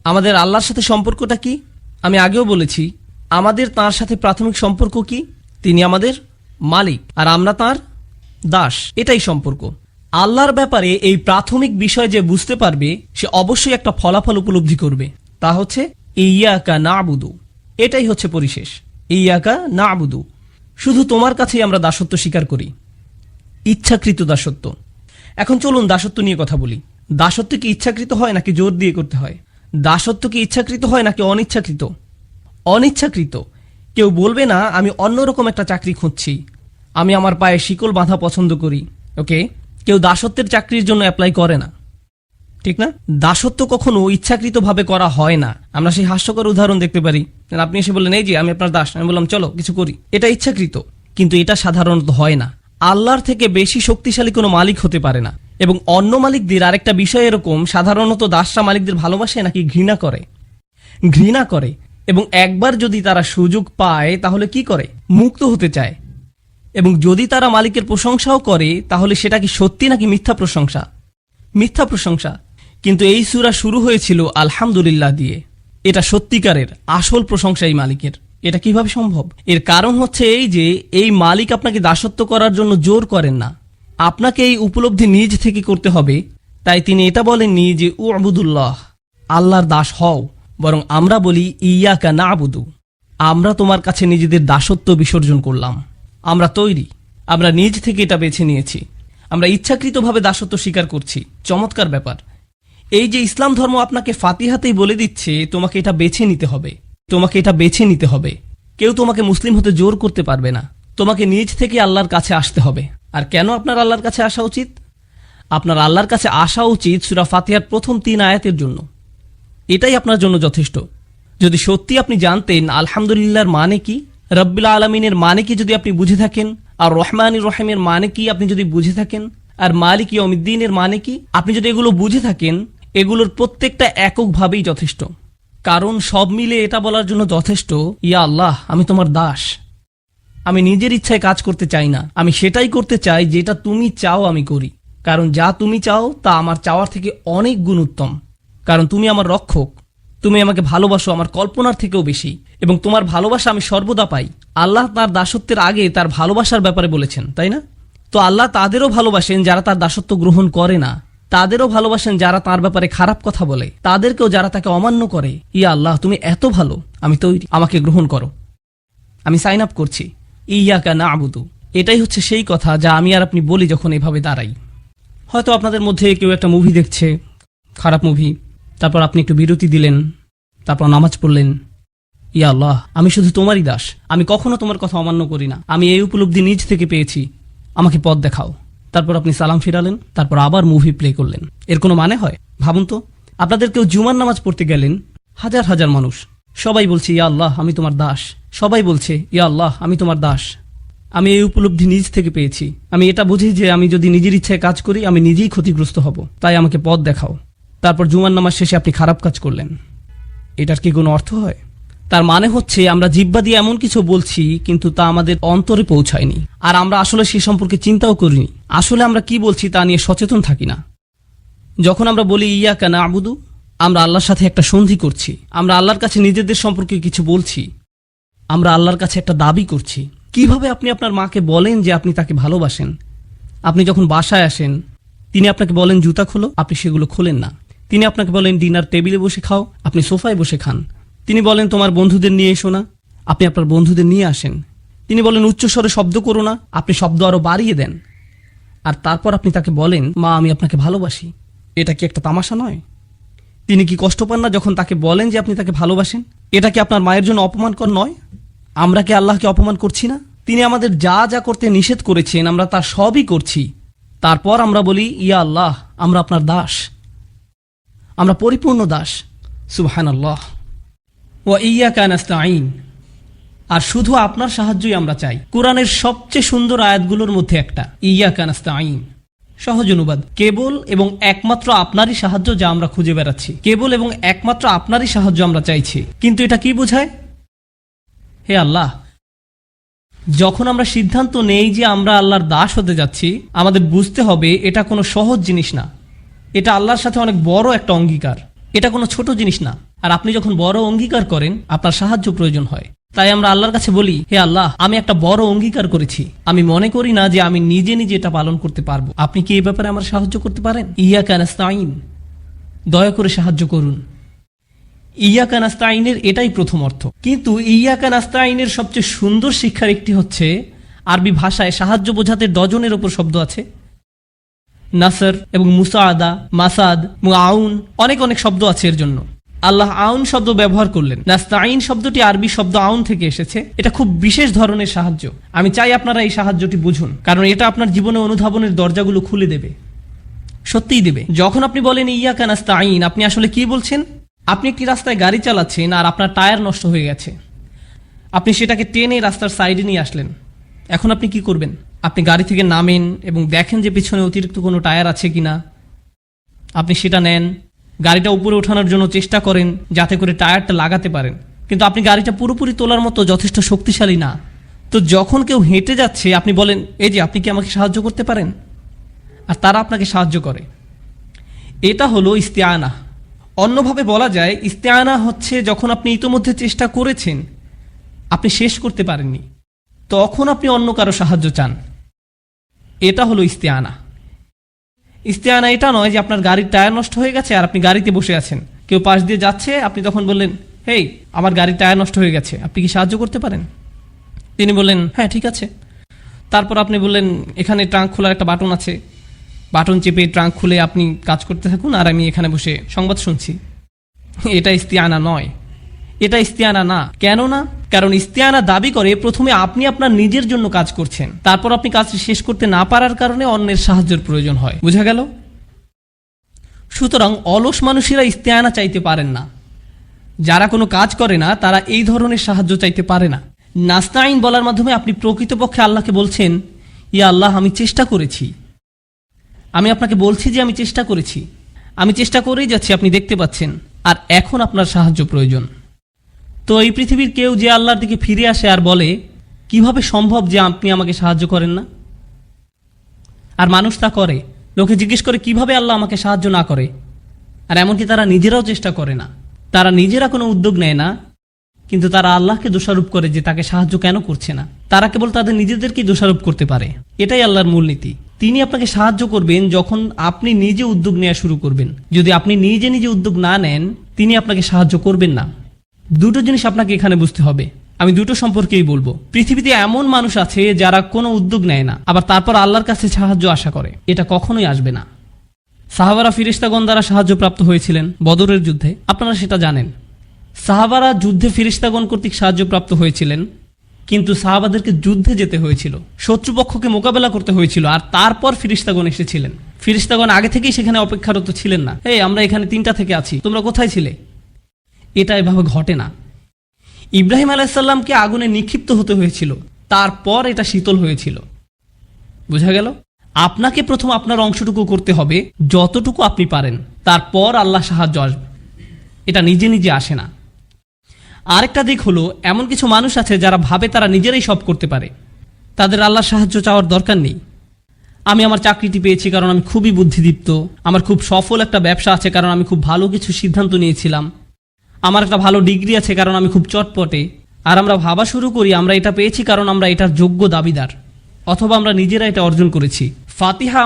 আমাদের আল্লাহর সাথে সম্পর্কটা কি? আমি আগেও বলেছি, আমাদের তাঁর সাথে প্রাথমিক সম্পর্ক কি? তিনি আমাদের মালিক আর আমরা তাঁর দাস, এটাই সম্পর্ক। আল্লাহর ব্যাপারে এই প্রাথমিক বিষয় যে বুঝতে পারবে সে অবশ্যই একটা ফলাফল উপলব্ধি করবে, তা হচ্ছে ইয়াকা না'বুদু। এটাই হচ্ছে পরিশেষ, ইয়াকা না'বুদু। শুধু তোমার কাছেই আমরা দাসত্ব স্বীকার করি, ইচ্ছাকৃত দাসত্ব। এখন চলুন দাসত্ব নিয়ে কথা বলি। দাসত্ব কি ইচ্ছাকৃত হয় নাকি জোর দিয়ে করতে হয়? দাসত্ব কি ইচ্ছাকৃত হয় নাকি অনিচ্ছাকৃত? অনিচ্ছাকৃত। কেউ বলবে না আমি অন্যরকম একটা চাকরি খুঁজছি, আমি আমার পায়ে শিকল বাঁধা পছন্দ করি। ওকে, কেউ দাসত্বের চাকরির জন্য অ্যাপ্লাই করে না, ঠিক না? দাসত্ব কখনো ইচ্ছাকৃতভাবে করা হয় না। আমরা সেই হাস্যকর উদাহরণ দেখতে পারি, আপনি এসে বললেন এই যে আমি আপনার দাস, আমি বললাম চলো কিছু করি। এটা ইচ্ছাকৃত, কিন্তু এটা সাধারণত হয় না। আল্লাহর থেকে বেশি শক্তিশালী কোনো মালিক হতে পারে না। এবং অন্য মালিকদের আরেকটা বিষয় এরকম, সাধারণত দাসরা মালিকদের ভালোবাসে নাকি ঘৃণা করে? ঘৃণা করে। এবং একবার যদি তারা সুযোগ পায় তাহলে কি করে? মুক্ত হতে চায়। এবং যদি তারা মালিকের প্রশংসাও করে তাহলে সেটা কি সত্যি নাকি মিথ্যা প্রশংসা? মিথ্যা প্রশংসা। কিন্তু এই সূরা শুরু হয়েছিল আলহামদুলিল্লাহ দিয়ে। এটা সত্যিকারের আসল প্রশংসা এই মালিকের। এটা কিভাবে সম্ভব? এর কারণ হচ্ছে এই যে এই মালিক আপনাকে দাসত্ব করার জন্য জোর করেন না, আপনাকে এই উপলব্ধি নিজ থেকে করতে হবে। তাই তিনি এটা বলেননি যে উ'বুদুল্লাহ, আল্লাহর দাস হও, বরং আমরা বলি ইয়াকা না'বুদু, আমরা তোমার কাছে নিজেদের দাসত্ব বিসর্জন করলাম, আমরা তৈরি, আমরা নিজ থেকে এটা বেছে নিয়েছি, আমরা ইচ্ছাকৃতভাবে দাসত্ব স্বীকার করছি। চমৎকার ব্যাপার। এই যে ইসলাম ধর্ম আপনাকে ফাতিহাতেই বলে দিচ্ছে তোমাকে এটা বেছে নিতে হবে, তোমাকে এটা বেছে নিতে হবে। কেউ তোমাকে মুসলিম হতে জোর করতে পারবে না, তোমাকে নিজ থেকে আল্লাহর কাছে আসতে হবে। আর কেন আপনার আল্লাহর কাছে আসা উচিত? আপনার আল্লাহর কাছে আসা উচিত সূরা ফাতিহার প্রথম 3 আয়াতের জন্য। এটাই আপনার জন্য যথেষ্ট। যদি সত্যি আপনি জানতেন আলহামদুলিল্লাহর মানে কি, রব্বিল আলামিনের মানে কি যদি আপনি বুঝে থাকেন, আর রহমানির রহিমের মানে কি আপনি যদি বুঝে থাকেন, আর মালিক ইয়াউমিদ্দিনের মানে কি আপনি যদি এগুলো বুঝে থাকেন, এগুলোর প্রত্যেকটা এককভাবেই যথেষ্ট। কারণ সব মিলে এটা বলার জন্য যথেষ্ট, ইয়া আল্লাহ আমি তোমার দাস, আমি নিজের ইচ্ছায় কাজ করতে চাই না, আমি সেটাই করতে চাই যেটা তুমি চাও আমি করি। কারণ যা তুমি চাও তা আমার চাওয়ার থেকে অনেক গুণ উত্তম। কারণ তুমি আমার রক্ষক, তুমি আমাকে ভালোবাসো আমার কল্পনার থেকেও বেশি, এবং তোমার ভালোবাসা আমি সর্বদা পাই। আল্লাহ তার দাসত্বের আগে তার ভালোবাসার ব্যাপারে বলেছেন, তাই না? তো আল্লাহ তাদেরও ভালোবাসেন যারা তার দাসত্ব গ্রহণ করে না, তাদেরও ভালোবাসেন যারা তার ব্যাপারে খারাপ কথা বলে, তাদেরকেও যারা তাকে অমান্য করে। ইয়া আল্লাহ তুমি এত ভালো, আমি তৈরি, আমাকে গ্রহণ করো, আমি সাইন আপ করছি। ইয়াকা না'বুদু, এটাই হচ্ছে সেই কথা যা আমি আর আপনি বলি যখন এভাবে দাঁড়াই। হয়তো আপনাদের মধ্যে কেউ একটা মুভি দেখছে, খারাপ মুভি, তারপর আপনি একটু বিরতি দিলেন, তারপর নামাজ পড়লেন, ইয়া আল্লাহ আমি শুধু তোমারই দাস, আমি কখনো তোমার কথা অমান্য করি না, আমি এই উপলব্ধি নিজ থেকে পেয়েছি, আমাকে পথ দেখাও। তারপর আপনি সালাম ফিরালেন, তারপর আবার মুভি প্লে করলেন। এর কোনো মানে হয়? ভাবুন তো, আপনাদের কেউ জুমার নামাজ পড়তে গেলেন, হাজার হাজার মানুষ, সবাই বলছে ইয়া আল্লাহ আমি তোমার দাস, সবাই বলছে ইয়া আল্লাহ আমি তোমার দাস, আমি এই উপলব্ধি নিজ থেকে পেয়েছি, আমি এটা বুঝি যে আমি যদি নিজের ইচ্ছায় কাজ করি আমি নিজেই ক্ষতিগ্রস্ত হব, তাই আমাকে পথ দেখাও। তারপর জুমার নামাজ শেষে আপনি খারাপ কাজ করলেন। এটার কি কোনো অর্থ হয়? তার মানে হচ্ছে আমরা জিহ্বা দিয়ে এমন কিছু বলছি কিন্তু তা আমাদের অন্তরে পৌঁছায়নি, আর আমরা আসলে সে সম্পর্কে চিন্তাও করিনি। আসলে আমরা কি বলছি তা নিয়ে সচেতন থাকি না। যখন আমরা বলি ইয়াকা না'বুদু, আমরা আল্লাহর সাথে একটা সন্ধি করছি, আমরা আল্লাহর কাছে নিজেদের সম্পর্কে কিছু বলছি, আমরা আল্লাহর কাছে একটা দাবি করছি। কিভাবে আপনি আপনার মাকে বলেন যে আপনি তাকে ভালোবাসেন? আপনি যখন বাসায় আসেন তিনি আপনাকে বলেন জুতা খোলো, আপনি সেগুলো খোলেন না। তিনি আপনাকে বলেন ডিনার টেবিলে বসে খাও, আপনি সোফায় বসে খান। তিনি বলেন তোমার বন্ধুদের নিয়ে এসো না, আপনি আপনার বন্ধুদের নিয়ে আসেন। তিনি বলেন উচ্চস্বরে শব্দ করো না, আপনি শব্দ আরো বাড়িয়ে দেন। আর তারপর আপনি তাকে বলেন মা আমি আপনাকে ভালোবাসি। এটা কি একটা তামাশা নয়? তিনি কি কষ্ট পান না যখন তাকে বলেন যে আপনি তাকে ভালোবাসেন? এটা কি আপনার মায়ের জন্য অপমানকর নয়? আমরা কি আল্লাহকে অপমান করছি না? তিনি আমাদের যা যা করতে নিষেধ করেছেন আমরা তার সবই করছি। তারপর আমরা বলি ইয়া আল্লাহ আমরা আপনার দাস, আমরা পরিপূর্ণ দাস। সুবহানাল্লাহ। ওয়া ইয়্যাকা নাস্তাঈন, আর শুধু আপনার সাহায্যই আমরা চাই। কোরআনের সবচেয়ে সুন্দর আয়াতগুলোর মধ্যে একটা, ইয়্যাকা নাস্তাঈন। সহজ অনুবাদ, কেবল এবং একমাত্র আপনারই সাহায্য যা আমরা খুঁজে বেড়াচ্ছি, কেবল এবং একমাত্র আপনারই সাহায্য আমরা চাইছি। কিন্তু এটা কি বোঝায়? হে আল্লাহ, যখন আমরা সিদ্ধান্ত নেই যে আমরা আল্লাহর দাস হতে যাচ্ছি, আমাদের বুঝতে হবে এটা কোনো সহজ জিনিস না। এটা আল্লাহর সাথে অনেক বড় একটা অঙ্গীকার। এটা কোনো ছোট জিনিস না। আর আপনি যখন বড় অঙ্গীকার করেন আপনার সাহায্য প্রয়োজন হয়। তাই আমরা আল্লাহর কাছে বলি, হে আল্লাহ, আমি একটা বড় অঙ্গীকার করেছি, আমি মনে করি না যে আমি নিজে নিজে এটা পালন করতে পারবো, আপনি কি এই ব্যাপারে আমার সাহায্য করতে পারেন? ইয়াকা নাস্তাইন, দয়া করে সাহায্য করুন। ইয়াকা নাস্তাইনের এটাই প্রথম অর্থ। কিন্তু ইয়াকা নাস্তাইনের সবচেয়ে সুন্দর শিক্ষার একটি হচ্ছে, আরবি ভাষায় সাহায্য বোঝাতে ডজনের ওপর শব্দ আছে। নাসর এবং মুসাআদা, মাসাদ, মুআউন, অনেক অনেক শব্দ আছে এর জন্য। আল্লাহ আউন শব্দ ব্যবহার করলেন। নাস্তাইন শব্দটি আরবি শব্দ আউন থেকে এসেছে। এটা খুব বিশেষ ধরনের সাহায্য। আমি চাই আপনারা এই সাহায্যটি বুঝুন, কারণ এটা আপনার জীবনে অনুধাবনের দরজাগুলো খুলে দেবে, সত্যিই দেবে। যখন আপনি বলেন ইয়াকা নাস্তাইন, আপনি আসলে কি বলছেন? আপনি একটি রাস্তায় গাড়ি চালাচ্ছেন আর আপনার টায়ার নষ্ট হয়ে গেছে। আপনি সেটাকে টেনে রাস্তার সাইডে নিয়ে আসলেন। এখন আপনি কি করবেন? আপনি গাড়ি থেকে নামেন এবং দেখেন যে পিছনে অতিরিক্ত কোনো টায়ার আছে কিনা। আপনি সেটা নেন, গাড়িটা উপরে ওঠানোর জন্য চেষ্টা করেন যাতে করে টায়ারটা লাগাতে পারেন। কিন্তু আপনি গাড়িটা পুরোপুরি তোলার মতো যথেষ্ট শক্তিশালী না। তো যখন কেউ হেঁটে যাচ্ছে আপনি বলেন, এই যে আপনি কি আমাকে সাহায্য করতে পারেন? আর তারা আপনাকে সাহায্য করে। এটা হলো ইস্তেআনা। অন্যভাবে বলা যায়, ইস্তেআনা হচ্ছে যখন আপনি ইতোমধ্যে চেষ্টা করেছেন, আপনি শেষ করতে পারেননি, তখন আপনি অন্য কারো সাহায্য চান। এটা হলো ইস্তেআনা। ইস্তেআনা এটা নয় যে আপনার গাড়ির টায়ার নষ্ট হয়ে গেছে আর আপনি গাড়িতে বসে আছেন, কেউ পাশ দিয়ে যাচ্ছে, আপনি তখন বললেন, হেই, আমার গাড়ির টায়ার নষ্ট হয়ে গেছে, আপনি কি সাহায্য করতে পারেন? তিনি বললেন, হ্যাঁ ঠিক আছে। তারপর আপনি বললেন, এখানে ট্রাঙ্ক খোলার একটা বাটন আছে, বাটন চেপে ট্রাঙ্ক খুলে আপনি কাজ করতে থাকুন আর আমি এখানে বসে সংবাদ শুনছি। এটা ইস্তেআনা নয়, এটা ইস্তেআনা না। কেন না? কারণ ইস্তেআনা দাবি করে প্রথমে আপনি আপনার নিজের জন্য কাজ করছেন, তারপর আপনি কাজটি শেষ করতে না পারার কারণে অন্যের সাহায্যের প্রয়োজন হয়। বুঝা গেল? সুতরাং অলস মানুষেরা ইস্তেআনা চাইতে পারেন না। যারা কোনো কাজ করে না তারা এই ধরনের সাহায্য চাইতে পারে না। নাস্তাইন বলার মাধ্যমে আপনি প্রকৃতপক্ষে আল্লাহকে বলছেন, ইয়া আল্লাহ, আমি চেষ্টা করেছি, আমি আপনাকে বলছি যে আমি চেষ্টা করেছি, আমি চেষ্টা করেই যাচ্ছি, আপনি দেখতে পাচ্ছেন, আর এখন আপনার সাহায্য প্রয়োজন। তো এই পৃথিবীর কেউ যে আল্লাহর দিকে ফিরে আসে আর বলে, কিভাবে সম্ভব যে আপনি আমাকে সাহায্য করেন না? আর মানুষ তা করে। লোকে জিজ্ঞেস করে, কিভাবে আল্লাহ আমাকে সাহায্য না করে? আর এমনকি তারা নিজেরাও চেষ্টা করে না, তারা নিজেরা কোনো উদ্যোগ নেয় না, কিন্তু তারা আল্লাহকে দোষারোপ করে যে তাকে সাহায্য কেন করছে না। তারা কেবল তাদের নিজেদেরকেই দোষারোপ করতে পারে। এটাই আল্লাহর মূলনীতি। তিনি আপনাকে সাহায্য করবেন যখন আপনি নিজে উদ্যোগ নেওয়া শুরু করবেন। যদি আপনি নিজে নিজে উদ্যোগ না নেন, তিনি আপনাকে সাহায্য করবেন না। দুটো জিনিস আপনাকে এখানে বুঝতে হবে। আমি দুটো সম্পর্কেই বলবো। পৃথিবীতে এমন মানুষ আছে যারা কোনো উদ্যোগ নেয় না, আবার তারপর আল্লাহর কাছে সাহায্য আশা করে। এটা কখনোই আসবে না। সাহাবারা ফিরিস্তাগণ দ্বারা সাহায্যপ্রাপ্ত হয়েছিলেন বদরের যুদ্ধে, আপনারা সেটা জানেন। সাহাবারা যুদ্ধে ফিরিস্তাগণ কর্তৃক সাহায্যপ্রাপ্ত হয়েছিলেন, কিন্তু সাহাবাদেরকে যুদ্ধে যেতে হয়েছিল, শত্রুপক্ষকে মোকাবেলা করতে হয়েছিল, আর তারপর ফিরিস্তাগণ এসেছিলেন। ফিরিস্তাগণ আগে থেকেই সেখানে অপেক্ষারত ছিলেন না। এই আমরা এখানে 3টা থেকে আছি, তোমরা কোথায় ছিলে? এটা এভাবে ঘটে না। ইব্রাহিম আলাইহিসসালামকে আগুনে নিক্ষিপ্ত হতে হয়েছিল, তারপর এটা শীতল হয়েছিল। বোঝা গেল? আপনাকে প্রথম আপনার অংশটুকু করতে হবে, যতটুকু আপনি পারেন, তারপর আল্লাহ সাহায্য আসবে। এটা নিজে নিজে আসে না। আরেকটা দিক হলো, এমন কিছু মানুষ আছে যারা ভাবে তারা নিজেরাই সব করতে পারে, তাদের আল্লাহর সাহায্য চাওয়ার দরকার নেই। আমি আমার চাকরিটি পেয়েছি কারণ আমি খুবই বুদ্ধিদীপ্ত, আমার খুব সফল একটা ব্যবসা আছে কারণ আমি খুব ভালো কিছু সিদ্ধান্ত নিয়েছিলাম, আমার একটা ভালো ডিগ্রি আছে কারণ আমি খুব চটপটে। আর আমরা ভাবা শুরু করি আমরা এটা পেয়েছি কারণ আমরা এটার যোগ্য দাবিদার, অথবা আমরা নিজেরা এটা অর্জন করেছি। ফাতিহা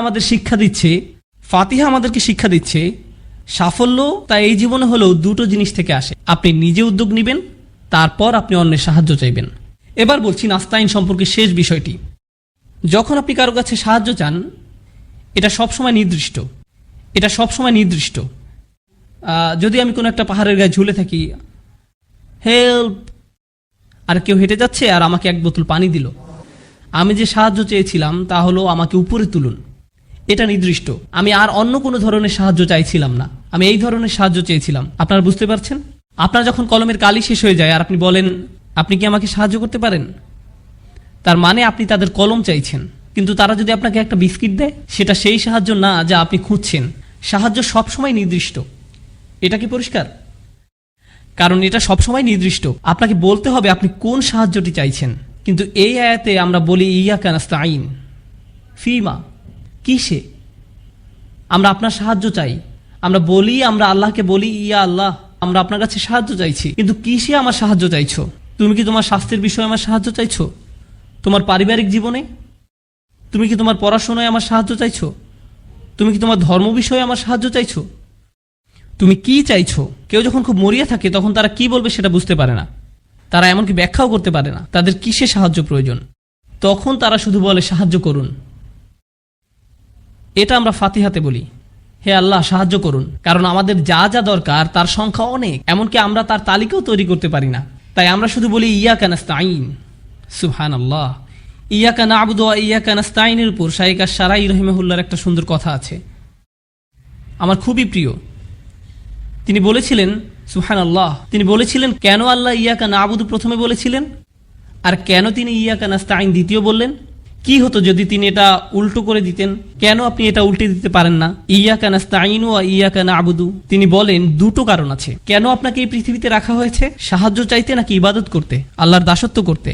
আমাদেরকে শিক্ষা দিচ্ছে সাফল্য তা এই জীবনে হলেও দুটো জিনিস থেকে আসে। আপনি নিজে উদ্যোগ নেবেন, তারপর আপনি অন্যের সাহায্য চাইবেন। এবার বলছি নাস্তাইন সম্পর্কে শেষ বিষয়টি। যখন আপনি কারো কাছে সাহায্য চান, এটা সবসময় নির্দিষ্ট। যদি আমি কোনো একটা পাহাড়ের গায়ে ঝুলে থাকি, হেল্প, আর কেউ হেঁটে যাচ্ছে আর আমাকে 1 বোতল পানি দিল, আমি যে সাহায্য চেয়েছিলাম তা হলো আমাকে উপরে তুলুন। এটা নির্দিষ্ট। আমি আর অন্য কোনো ধরনের সাহায্য চাইছিলাম না, আমি এই ধরনের সাহায্য চেয়েছিলাম। আপনারা বুঝতে পারছেন? আপনার যখন কলমের কালি শেষ হয়ে যায় আর আপনি বলেন, আপনি কি আমাকে সাহায্য করতে পারেন, তার মানে আপনি তাদের কলম চাইছেন। কিন্তু তারা যদি আপনাকে একটা বিস্কিট দেয়, সেটা সেই সাহায্য না যা আপনি খুঁজছেন। সাহায্য সবসময় নির্দিষ্ট। এটা কি পরিষ্কার? কারণ এটা সবসময় নির্দিষ্ট। আপনাকে বলতে হবে আপনি কোন সাহায্যটি চাইছেন। কিন্তু এই আয়াতে আমরা বলি ইয়াকা নাস্তাইন, ফিমা, কিসে? আমরা আপনার সাহায্য চাই, আমরা বলি, আমরা আল্লাহকে বলি, ইয়া আল্লাহ আমরা আপনার কাছে সাহায্য চাইছি, কিন্তু কিসে আমার সাহায্য চাইছো? তুমি কি তোমার স্বাস্থ্যের বিষয়ে আমার সাহায্য চাইছো? তোমার পারিবারিক জীবনে? তুমি কি তোমার পড়াশোনায় আমার সাহায্য চাইছো? তুমি কি তোমার ধর্ম বিষয়ে আমার সাহায্য চাইছো? তুমি কি চাইছো? কেউ যখন খুব মরিয়া থাকে তখন তারা কি বলবে সেটা বুঝতে পারে না, তারা এমনকি ব্যাখ্যাও করতে পারে না তাদের কিসে সাহায্য প্রয়োজন। তখন তারা শুধু বলে সাহায্য করুন। এটা আমরা ফাতিহাতে বলি, হে আল্লাহ সাহায্য করুন, কারণ আমাদের যা যা দরকার তার সংখ্যা অনেক, এমনকি আমরা তার তালিকাও তৈরি করতে পারি না। তাই আমরা শুধু বলি ইয়াকা নাস্তাইন। সুবহানাল্লাহ। ইয়াকা না'বুদু ওয়া ইয়াকা নাস্তাইনের উপর শাইখ আশ-শারাই রাহিমাহুল্লাহর একটা সুন্দর কথা আছে, আমার খুবই প্রিয়। তিনি বলেছিলেন, সুবহানাল্লাহ, তিনি বলেছিলেন কেন আল্লাহ ইয়াকা না'বুদু প্রথমে বলেছিলেন আর কেন তিনি ইয়াকা নাস্তাইন দ্বিতীয় বললেন। কি হতো যদি তিনি এটা উল্টো করে দিতেন? কেন আপনি এটা উল্টে দিতে পারেন না, ইয়াকা নাস্তাইনু ওয়া ইয়াকা না'বুদু? তিনি বলেন দুটো কারণ আছে কেন আপনাকে এই পৃথিবীতে রাখা হয়েছে, সাহায্য চাইতে নাকি ইবাদত করতে, আল্লাহর দাসত্ব করতে।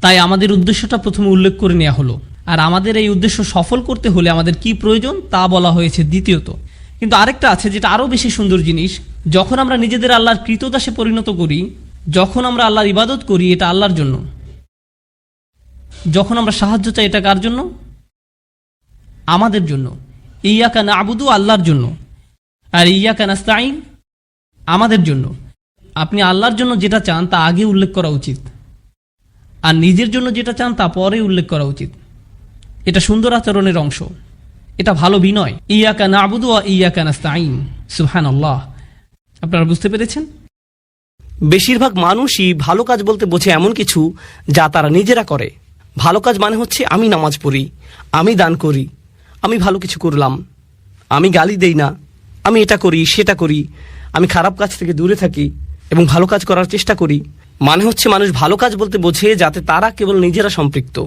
তাই আমাদের উদ্দেশ্যটা প্রথমে উল্লেখ করে নেওয়া হলো, আর আমাদের এই উদ্দেশ্য সফল করতে হলে আমাদের কি প্রয়োজন তা বলা হয়েছে দ্বিতীয়ত। কিন্তু আরেকটা আছে যেটা আরো বেশি সুন্দর জিনিস, যখন আমরা নিজেদের আল্লাহর কৃতদাসে পরিণত করি, যখন আমরা আল্লাহর ইবাদত করি, এটা আল্লাহর জন্য। যখন আমরা সাহায্য চাই, এটা কার জন্য? আমাদের জন্য। ইয়াকা না'বুদু আল্লাহর জন্য, আর ইয়াকা নাস্তাইন আমাদের জন্য। আপনি আল্লাহর জন্য যেটা চান তা আগে উল্লেখ করা উচিত, আর নিজের জন্য যেটা চান তা পরে উল্লেখ করা উচিত। এটা সুন্দর আচরণের অংশ, এটা ভালো বিনয়। ইয়াকা না'বুদু ওয়া ইয়াকা নাস্তাইন। সুবহানাল্লাহ। আপনারা বুঝতে পেরেছেন? বেশিরভাগ মানুষই ভালো কাজ বলতে বোঝে এমন কিছু যা তারা নিজেরা করে। ভালো কাজ মানে হচ্ছে আমি নামাজ পড়ি, আমি দান করি, আমি ভালো কিছু করলাম, আমি গালি দেই না, আমি এটা করি সেটা করি, আমি খারাপ কাজ থেকে দূরে থাকি এবং ভালো কাজ করার চেষ্টা করি। মানে হচ্ছে মানুষ ভালো কাজ বলতে বোঝে যাতে তারা কেবল নিজেরা সম্পৃক্ত।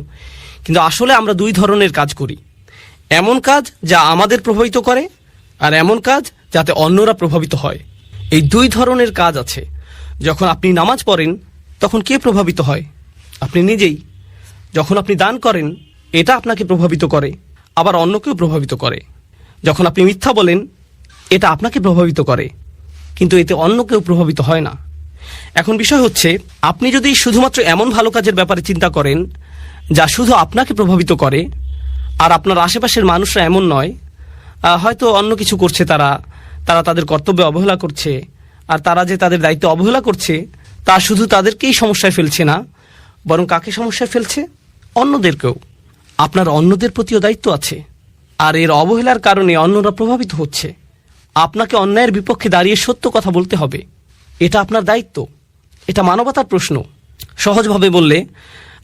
কিন্তু আসলে আমরা দুই ধরনের কাজ করি, এমন কাজ যা আমাদের প্রভাবিত করে আর এমন কাজ যাতে অন্যরা প্রভাবিত হয়। এই দুই ধরনের কাজ আছে। যখন আপনি নামাজ পড়েন তখন কে প্রভাবিত হয়? আপনি নিজেই। যখন আপনি দান করেন এটা আপনাকে প্রভাবিত করে, আবার অন্যকেও প্রভাবিত করে। যখন আপনি মিথ্যা বলেন এটা আপনাকে প্রভাবিত করে, কিন্তু এতে অন্য কেউ প্রভাবিত হয় না। এখন বিষয় হচ্ছে, আপনি যদি শুধুমাত্র এমন ভালো কাজের ব্যাপারে চিন্তা করেন যা শুধু আপনাকে প্রভাবিত করে, আর আপনার আশেপাশের মানুষরা এমন নয়, হয়তো অন্য কিছু করছে, তারা তাদের কর্তব্যে অবহেলা করছে, আর তারা যে তাদের দায়িত্ব অবহেলা করছে তা শুধু তাদেরকেই সমস্যায় ফেলছে না, বরং কাকে সমস্যায় ফেলছে? অন্যদেরকেও। আপনার অন্যদের প্রতিও দায়িত্ব আছে, আর এর অবহেলার কারণে অন্যরা প্রভাবিত হচ্ছে। আপনাকে অন্যায়ের বিপক্ষে দাঁড়িয়ে সত্য কথা বলতে হবে, এটা আপনার দায়িত্ব, এটা মানবতার প্রশ্ন। সহজভাবে বললে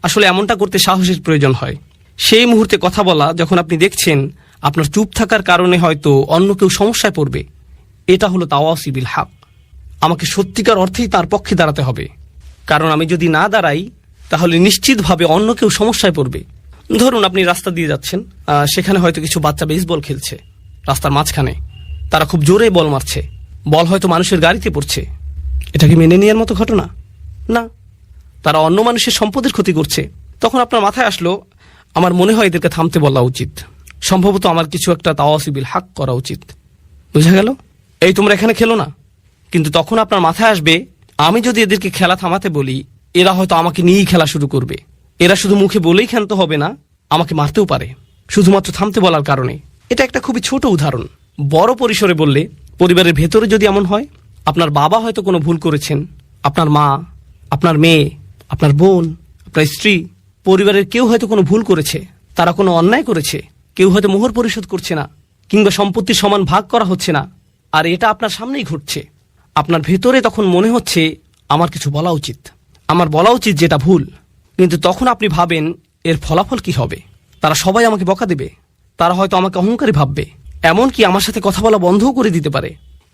আসলে এমনটা করতে সাহসের প্রয়োজন হয়। সেই মুহূর্তে কথা বলা যখন আপনি দেখছেন আপনার চুপ থাকার কারণে হয়তো অন্য কেউ সমস্যায় পড়বে, এটা হলো তাওয়াসি বিল হক। আমাকে সত্যিকার অর্থেই তার পক্ষে দাঁড়াতে হবে, কারণ আমি যদি না দাঁড়াই তাহলে নিশ্চিতভাবে অন্য কেউ সমস্যায় পড়বে। ধরুন আপনি রাস্তা দিয়ে যাচ্ছেন, সেখানে হয়তো কিছু বাচ্চা বেসবল খেলছে রাস্তার মাঝখানে, তারা খুব জোরে বল মারছে, বল হয়তো মানুষের গাড়িতে পড়ছে। এটা কি মেনে নেওয়ার মতো ঘটনা? না, তারা অন্য মানুষের সম্পদের ক্ষতি করছে। তখন আপনার মাথায় আসলো, আমার মনে হয় এদেরকে থামতে বলা উচিত, সম্ভবত আমার কিছু একটা তাওয়াসি বিল হক করা উচিত। বুঝা গেল? এই তোমরা এখানে খেলো না। কিন্তু তখন আপনার মাথায় আসবে, আমি যদি এদেরকে খেলা থামাতে বলি, এরা হয়তো আমাকে নিয়েই খেলা শুরু করবে। এরা শুধু মুখে বলেই ক্ষান্ত হবে না, আমাকে মারতেও পারে শুধুমাত্র থামতে বলার কারণে। এটা একটা খুবই ছোট উদাহরণ। বড় পরিসরে বললে, পরিবারের ভেতরে যদি এমন হয়, আপনার বাবা হয়তো কোনো ভুল করেছেন, আপনার মা, আপনার মেয়ে, আপনার বোন, আপনার স্ত্রী, পরিবারের কেউ হয়তো কোনো ভুল করেছে, তারা কোনো অন্যায় করেছে, কেউ হয়তো মোহর পরিশোধ করছে না, কিংবা সম্পত্তির সমান ভাগ করা হচ্ছে না, আর এটা আপনার সামনেই ঘটছে। আপনার ভেতরে তখন মনে হচ্ছে আমার কিছু বলা উচিত, আমার বলা উচিত যেটা ভুল। কিন্তু তখন আপনি ভাবেন এর ফলাফল কি হবে? তারা সবাই আমাকে বকা দেবে, তারা হয়তো আমাকে অহংকারী ভাববে, এমনকি আমার সাথে কথা বলা বন্ধও করে দিতে পারে।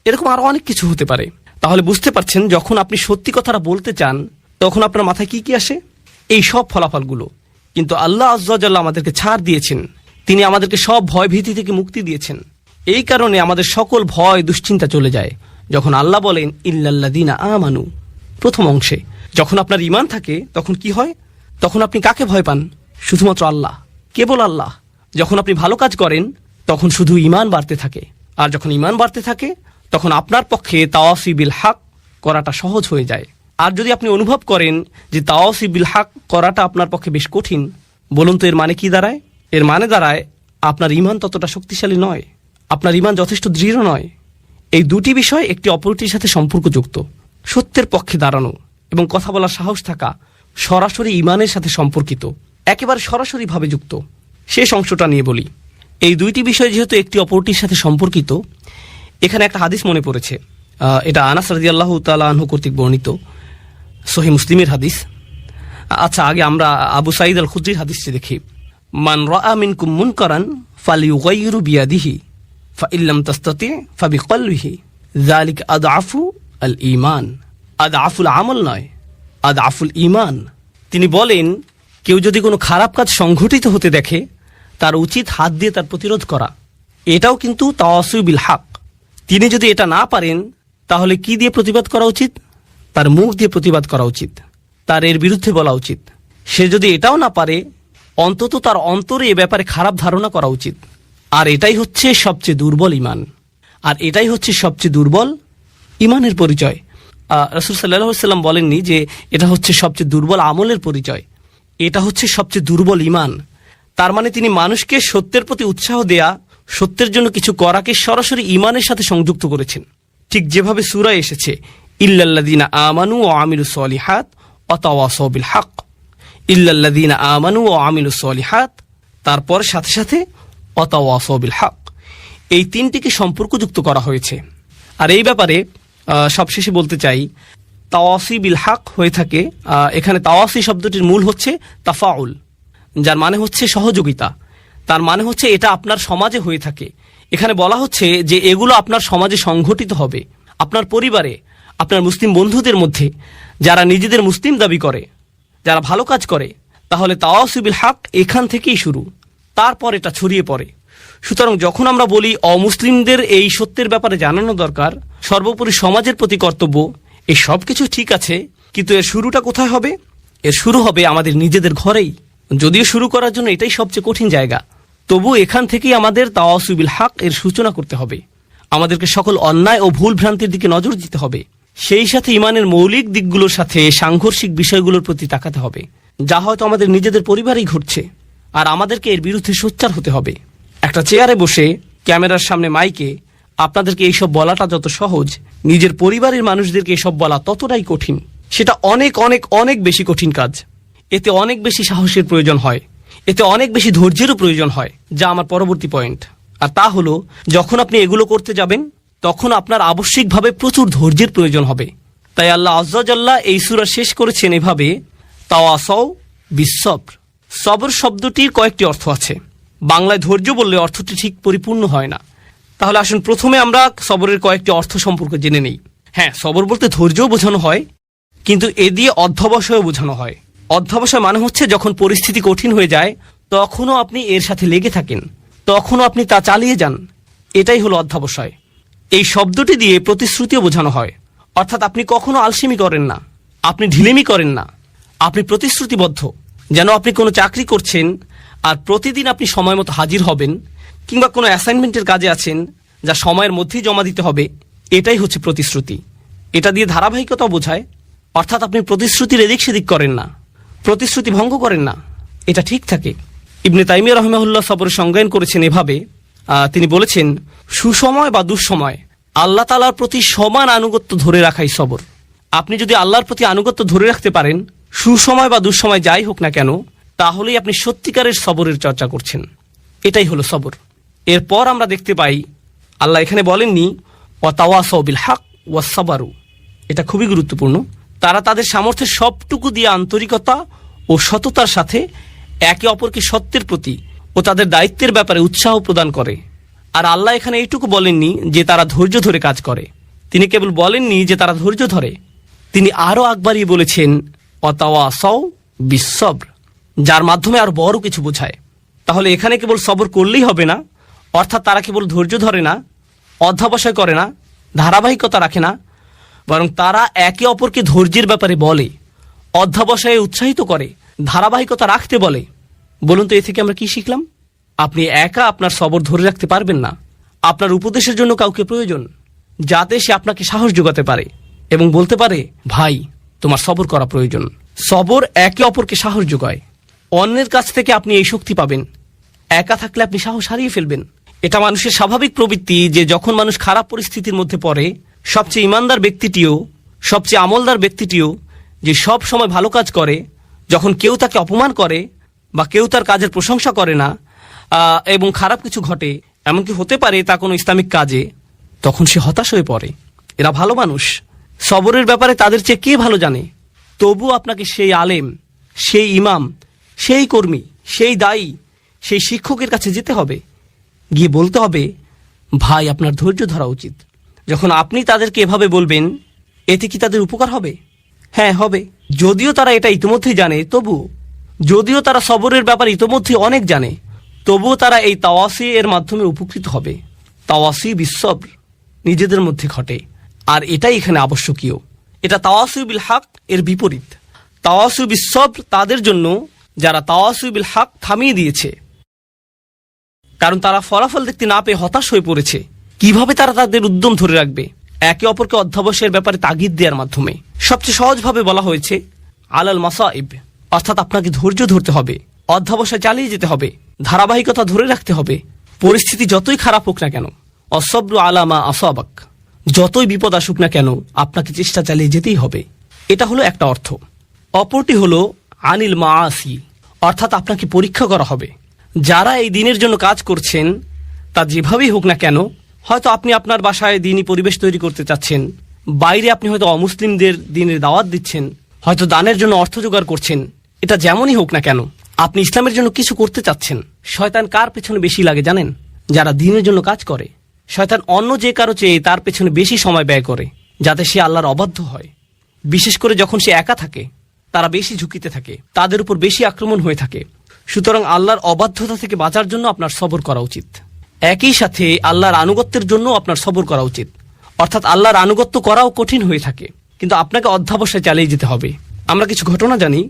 এরকম আরো অনেক কিছু হতে পারে। তাহলে বুঝতে পারছেন, যখন আপনি সত্যি কথাটা বলতে চান তখন আপনার মাথায় কি কি আসে? এই সব ফলাফলগুলো। কিন্তু আল্লাহ আজ্জা ওয়া জাল্লা আমাদেরকে ছাড় দিয়েছেন, তিনি আমাদেরকে সব ভয় ভীতি থেকে মুক্তি দিয়েছেন। এই কারণে আমাদের সকল ভয় দুশ্চিন্তা চলে যায় যখন আল্লাহ বলেন ইল্লাল্লাযীনা আমানু। প্রথম অংশে যখন আপনার ঈমান থাকে তখন কি হয়? তখন আপনি কাকে ভয় পান? শুধুমাত্র আল্লাহ, কেবল আল্লাহ। যখন আপনি ভালো কাজ করেন তখন শুধু ঈমান বাড়তে থাকে, আর যখন ঈমান বাড়তে থাকে তখন আপনার পক্ষে তাওয়াসি বিল হক করাটা সহজ হয়ে যায়। আর যদি আপনি অনুভব করেন যে তাওয়াসি বিল হক করাটা আপনার পক্ষে বেশ কঠিন, বলুন তো এর মানে কি দাঁড়ায়? এর মানে দাঁড়ায় আপনার ঈমান ততটা শক্তিশালী নয়, আপনার ঈমান যথেষ্ট দৃঢ় নয়। এই দুটি বিষয় একটি অপরটির সাথে সম্পর্কযুক্ত। সত্যের পক্ষে দাঁড়ানো এবং কথা বলার সাহস থাকা সরাসরি ঈমানের সাথে সম্পর্কিত, একেবারে সরাসরিভাবে যুক্ত। শেষ অংশটা নিয়ে বলি। এই দুইটি বিষয় যেহেতু একটি অপরটির সাথে সম্পর্কিত, এখানে একটা হাদিস মনে পড়েছে। এটা আনাস রাদিয়াল্লাহু তাআলা আনহু কর্তৃক বর্ণিত সহিহ মুসলিমের হাদিস। আচ্ছা, আগে আমরা আবু সাঈদ আল খুদরির হাদিসটি দেখি। মান রাআ মিনকুম মুনকারান ফালিয়ুগাইয়িরু বিয়াদিহি ফাইল্লাম তাস্তাতি ফাবিকলবিহি যালিকা আদআফু আল ঈমান। আদআফুল আমল নয়, আদআফুল ঈমান। তিনি বলেন, কেউ যদি কোনো খারাপ কাজ সংঘটিত হতে দেখে তার উচিত হাত দিয়ে তার প্রতিরোধ করা। এটাও কিন্তু তাওয়াসি বিল হক। তিনি যদি এটা না পারেন তাহলে কি দিয়ে প্রতিবাদ করা উচিত? তার মুখ দিয়ে প্রতিবাদ করা উচিত, তার এর বিরুদ্ধে বলা উচিত। সে যদি এটাও না পারে অন্তত তার অন্তরে এ ব্যাপারে খারাপ ধারণা করা উচিত। আর এটাই হচ্ছে সবচেয়ে দুর্বল ঈমান, আর এটাই হচ্ছে সবচেয়ে দুর্বল ঈমানের পরিচয়। রাসূল সাল্লাল্লাহু আলাইহি ওয়াসাল্লাম বলেননি যে এটা হচ্ছে সবচেয়ে দুর্বল আমলের পরিচয়, এটা হচ্ছে সবচেয়ে দুর্বল ঈমান। তার মানে তিনি মানুষকে সত্যের প্রতি উৎসাহ দেয়া, সত্যের জন্য কিছু করাকে সরাসরি ঈমানের সাথে সংযুক্ত করেছেন। ঠিক যেভাবে সূরায় এসেছে, ইল্লাল্লাযীনা আমানু ওয়া আমিলুস সলিহাত ওয়া তাওয়াসাউ বিল হক। ইল্লাল্লাযীনা আমানু ওয়া আমিলুস সলিহাত, তারপর সাথে সাথে ওয়া তাওয়াসাউ বিল হক। এই তিনটিকে সম্পর্কযুক্ত করা হয়েছে। আর এই ব্যাপারে সবশেষে বলতে চাই, তাওয়াসি বিল হক হয়ে থাকে, এখানে তাওয়াসি শব্দটির মূল হচ্ছে তাফাউল, যার মানে হচ্ছে সহযোগিতা। তার মানে হচ্ছে এটা আপনার সমাজে হয়ে থাকে। এখানে বলা হচ্ছে যে এগুলো আপনার সমাজে সংঘটিত হবে, আপনার পরিবারে, আপনার মুসলিম বন্ধুদের মধ্যে, যারা নিজেদের মুসলিম দাবি করে, যারা ভালো কাজ করে। তাহলে তাওয়াসি বিল হক এখান থেকেই শুরু, তারপর এটা ছড়িয়ে পড়ে। সুতরাং যখন আমরা বলি অমুসলিমদের এই সত্যের ব্যাপারে জানানো দরকার, সর্বোপরি সমাজের প্রতি কর্তব্য, এই সব কিছু ঠিক আছে, কিন্তু এর শুরুটা কোথায় হবে? এর শুরু হবে আমাদের নিজেদের ঘরেই। যদিও শুরু করার জন্য এটাই সবচেয়ে কঠিন জায়গা, তবু এখান থেকেই আমাদের তাওয়াসি বিল হক এর সূচনা করতে হবে। আমাদেরকে সকল অন্যায় ও ভুল ভ্রান্তির দিকে নজর দিতে হবে, সেই সাথে ঈমানের মৌলিক দিকগুলোর সাথে সাংঘর্ষিক বিষয়গুলোর প্রতি তাকাতে হবে, যা হয়তো আমাদের নিজেদের পরিবারেই ঘটছে। আর আমাদেরকে এর বিরুদ্ধে সোচ্চার হতে হবে। একটা চেয়ারে বসে ক্যামেরার সামনে মাইকে আপনাদেরকে এইসব বলাটা যত সহজ, নিজের পরিবারের মানুষদেরকে এসব বলা ততটাই কঠিন। সেটা অনেক অনেক অনেক বেশি কঠিন কাজ। এতে অনেক বেশি সাহসের প্রয়োজন হয়, এতে অনেক বেশি ধৈর্যেরও প্রয়োজন হয়, যা আমার পরবর্তী পয়েন্ট। আর তা হলো, যখন আপনি এগুলো করতে যাবেন তখন আপনার আবশ্যিকভাবে প্রচুর ধৈর্যের প্রয়োজন হবে। তাই আল্লাহ আযজা ওয়া জাল্লা এই সূরা শেষ করেছেন এভাবে, তাওয়াসাউ বিস সবর। সবর শব্দটির কয়েকটি অর্থ আছে। বাংলায় ধৈর্য বললে অর্থটি ঠিক পরিপূর্ণ হয় না। তাহলে আসুন প্রথমে আমরা সবরের কয়েকটি অর্থ সম্পর্কে জেনে নেই। হ্যাঁ, সবর বলতে ধৈর্যও বোঝানো হয়, কিন্তু এ দিয়ে অধ্যবসায়ও বোঝানো হয়। অধ্যবসায় মানে হচ্ছে যখন পরিস্থিতি কঠিন হয়ে যায় তখনও আপনি এর সাথে লেগে থাকেন, তখনও আপনি তা চালিয়ে যান, এটাই হলো অধ্যবসায়। এই শব্দটি দিয়ে প্রতিশ্রুতিও বোঝানো হয়, অর্থাৎ আপনি কখনো আলসেমি করেন না, আপনি ঢিলেমি করেন না, আপনি প্রতিশ্রুতিবদ্ধ। যেন আপনি কোনো চাকরি করছেন আর প্রতিদিন আপনি সময় মতো হাজির হবেন, কিংবা কোনো অ্যাসাইনমেন্টের কাজে আছেন যা সময়ের মধ্যেই জমা দিতে হবে, এটাই হচ্ছে প্রতিশ্রুতি। এটা দিয়ে ধারাবাহিকতা বোঝায়, অর্থাৎ আপনি প্রতিশ্রুতির এদিক সেদিক করেন না, প্রতিশ্রুতি ভঙ্গ করেন না, এটা ঠিক থাকে। ইবনে তাইমিয়া রাহিমাহুল্লাহ সবরের সংজ্ঞায়ন করেছেন এভাবে, তিনি বলেছেন, সুসময় বা দুঃসময় আল্লাহ তাআলার প্রতি সমান আনুগত্য ধরে রাখাই সবর। আপনি যদি আল্লাহর প্রতি আনুগত্য ধরে রাখতে পারেন, সুসময় বা দুঃসময় যাই হোক না কেন, তাহলেই আপনি সত্যিকারের সবরের চর্চা করছেন। এটাই হলো সবর। এরপর আমরা দেখতে পাই আল্লাহ এখানে বলেননি ওয়া তাওয়াসাউ বিল হক ওয়াস সাবারু। এটা খুবই গুরুত্বপূর্ণ। তারা তাদের সামর্থ্যের সবটুকু দিয়ে আন্তরিকতা ও সততার সাথে একে অপরকে সত্যের প্রতি ও তাদের দায়িত্বের ব্যাপারে উৎসাহ প্রদান করে। আর আল্লাহ এখানে এইটুকু বলেননি যে তারা ধৈর্য ধরে কাজ করে, তিনি কেবল বলেননি যে তারা ধৈর্য ধরে, তিনি আরও আগ বাড়িয়ে বলেছেন ওয়া তাওয়াসাউ বিস সবর, যার মাধ্যমে আরো বড় কিছু বোঝায়। তাহলে এখানে কেবল সবর করলেই হবে না, অর্থাৎ তারা কেবল ধৈর্য ধরে না, অধ্যবসায় করে না, ধারাবাহিকতা রাখে না, বরং তারা একে অপরকে ধৈর্যের ব্যাপারে বলে, অধ্যবসায়ে উৎসাহিত করে, ধারাবাহিকতা রাখতে বলে। বলুন তো এ থেকে আমরা কি শিখলাম? আপনি একা আপনার সবর ধরে রাখতে পারবেন না, আপনার উপদেশের জন্য কাউকে প্রয়োজন, যাতে সে আপনাকে সাহস যোগাতে পারে এবং বলতে পারে, ভাই তোমার সবর করা প্রয়োজন। সবর একে অপরকে সাহস যোগায়। অন্যের কাছ থেকে আপনি এই শক্তি পাবেন। একা থাকলে আপনি সাহস হারিয়ে ফেলবেন। এটা মানুষের স্বাভাবিক প্রবৃত্তি যে যখন মানুষ খারাপ পরিস্থিতির মধ্যে পড়ে, সবচেয়ে ইমানদার ব্যক্তিটিও, সবচেয়ে আমলদার ব্যক্তিটিও যে সব সময় ভালো কাজ করে, যখন কেউ তাকে অপমান করে বা কেউ তার কাজের প্রশংসা করে না এবং খারাপ কিছু ঘটে, এমনকি হতে পারে তা কোনো ইসলামিক কাজে, তখন সে হতাশ হয়ে পড়ে। এরা ভালো মানুষ। সবরের ব্যাপারে তাদের চেয়ে কে ভালো জানে? তবু আপনাকে সেই আলেম, সেই ইমাম, সেই কর্মী, সেই দায়ী, সেই শিক্ষকের কাছে যেতে হবে, গিয়ে বলতে হবে, ভাই আপনার ধৈর্য ধরা উচিত। যখন আপনি তাদেরকে এভাবে বলবেন, এতে কি তাদের উপকার হবে? হ্যাঁ, হবে। যদিও তারা এটা ইতিমধ্যেই জানে, যদিও তারা সবরের ব্যাপারে ইতিমধ্যে অনেক জানে, তবুও তারা এই তাওয়াসি এর মাধ্যমে উপকৃত হবে। তাওয়াসি বিসবর নিজেদের মধ্যে ঘটে, আর এটাই এখানে আবশ্যকীয়। এটা তাওয়াসি বিল হক এর বিপরীত। তাওয়াসি বিসবর তাদের জন্য যারা তাওয়াসি বিল হক থামিয়ে দিয়েছে, কারণ তারা ফলাফল দেখতে না পেয়ে হতাশ হয়ে পড়েছে। কিভাবে তারা তাদের উদ্যম ধরে রাখবে? একে অপরকে অধ্যবসায়ের ব্যাপারে তাগিদ দেওয়ার মাধ্যমে। সবচেয়ে সহজভাবে বলা হয়েছে আলাল মাসাইব, অর্থাৎ আপনাকে ধৈর্য ধরতে হবে, অধ্যবসায় চালিয়ে যেতে হবে, ধারাবাহিকতা ধরে রাখতে হবে। পরিস্থিতি যতই খারাপ হোক না কেন, অসব্রু আলামা আসাবাক, যতই বিপদ আসুক না কেন, আপনাকে চেষ্টা চালিয়ে যেতেই হবে। এটা হলো একটা অর্থ। অপরটি হলো আনিল মাআসি, অর্থাৎ আপনাকে পরীক্ষা করা হবে। যারা এই দিনের জন্য কাজ করছেন, তা যেভাবেই হোক না কেন, হয়তো আপনি আপনার বাসায় দিনই পরিবেশ তৈরি করতে চাচ্ছেন, বাইরে আপনি হয়তো অমুসলিমদের দিনের দাওয়াত দিচ্ছেন, হয়তো দানের জন্য অর্থ জোগাড় করছেন, এটা যেমনই হোক না কেন, আপনি ইসলামের জন্য কিছু করতে চাচ্ছেন। শয়তান কার পেছনে বেশি লাগে জানেন? যারা দিনের জন্য কাজ করে। শয়তান অন্য যে কারো চেয়ে তার পেছনে বেশি সময় ব্যয় করে, যাতে সে আল্লাহর অবাধ্য হয়। বিশেষ করে যখন সে একা থাকে, তারা বেশি ঝুঁকিতে থাকে, তাদের উপর বেশি আক্রমণ হয়ে থাকে। সুতরাং আল্লাহর অবাধ্যতা থেকে বাঁচার জন্য আপনার সবর করা উচিত। একই সাথে আল্লাহর আনুগত্যের জন্য আপনার সবর করা উচিত। অর্থাৎ আল্লাহর আনুগত্য করাও কঠিন হয়ে থাকে, কিন্তু আপনাকে অধ্যবসায় চালিয়ে যেতে হবে। আমরা কিছু ঘটনা জানি,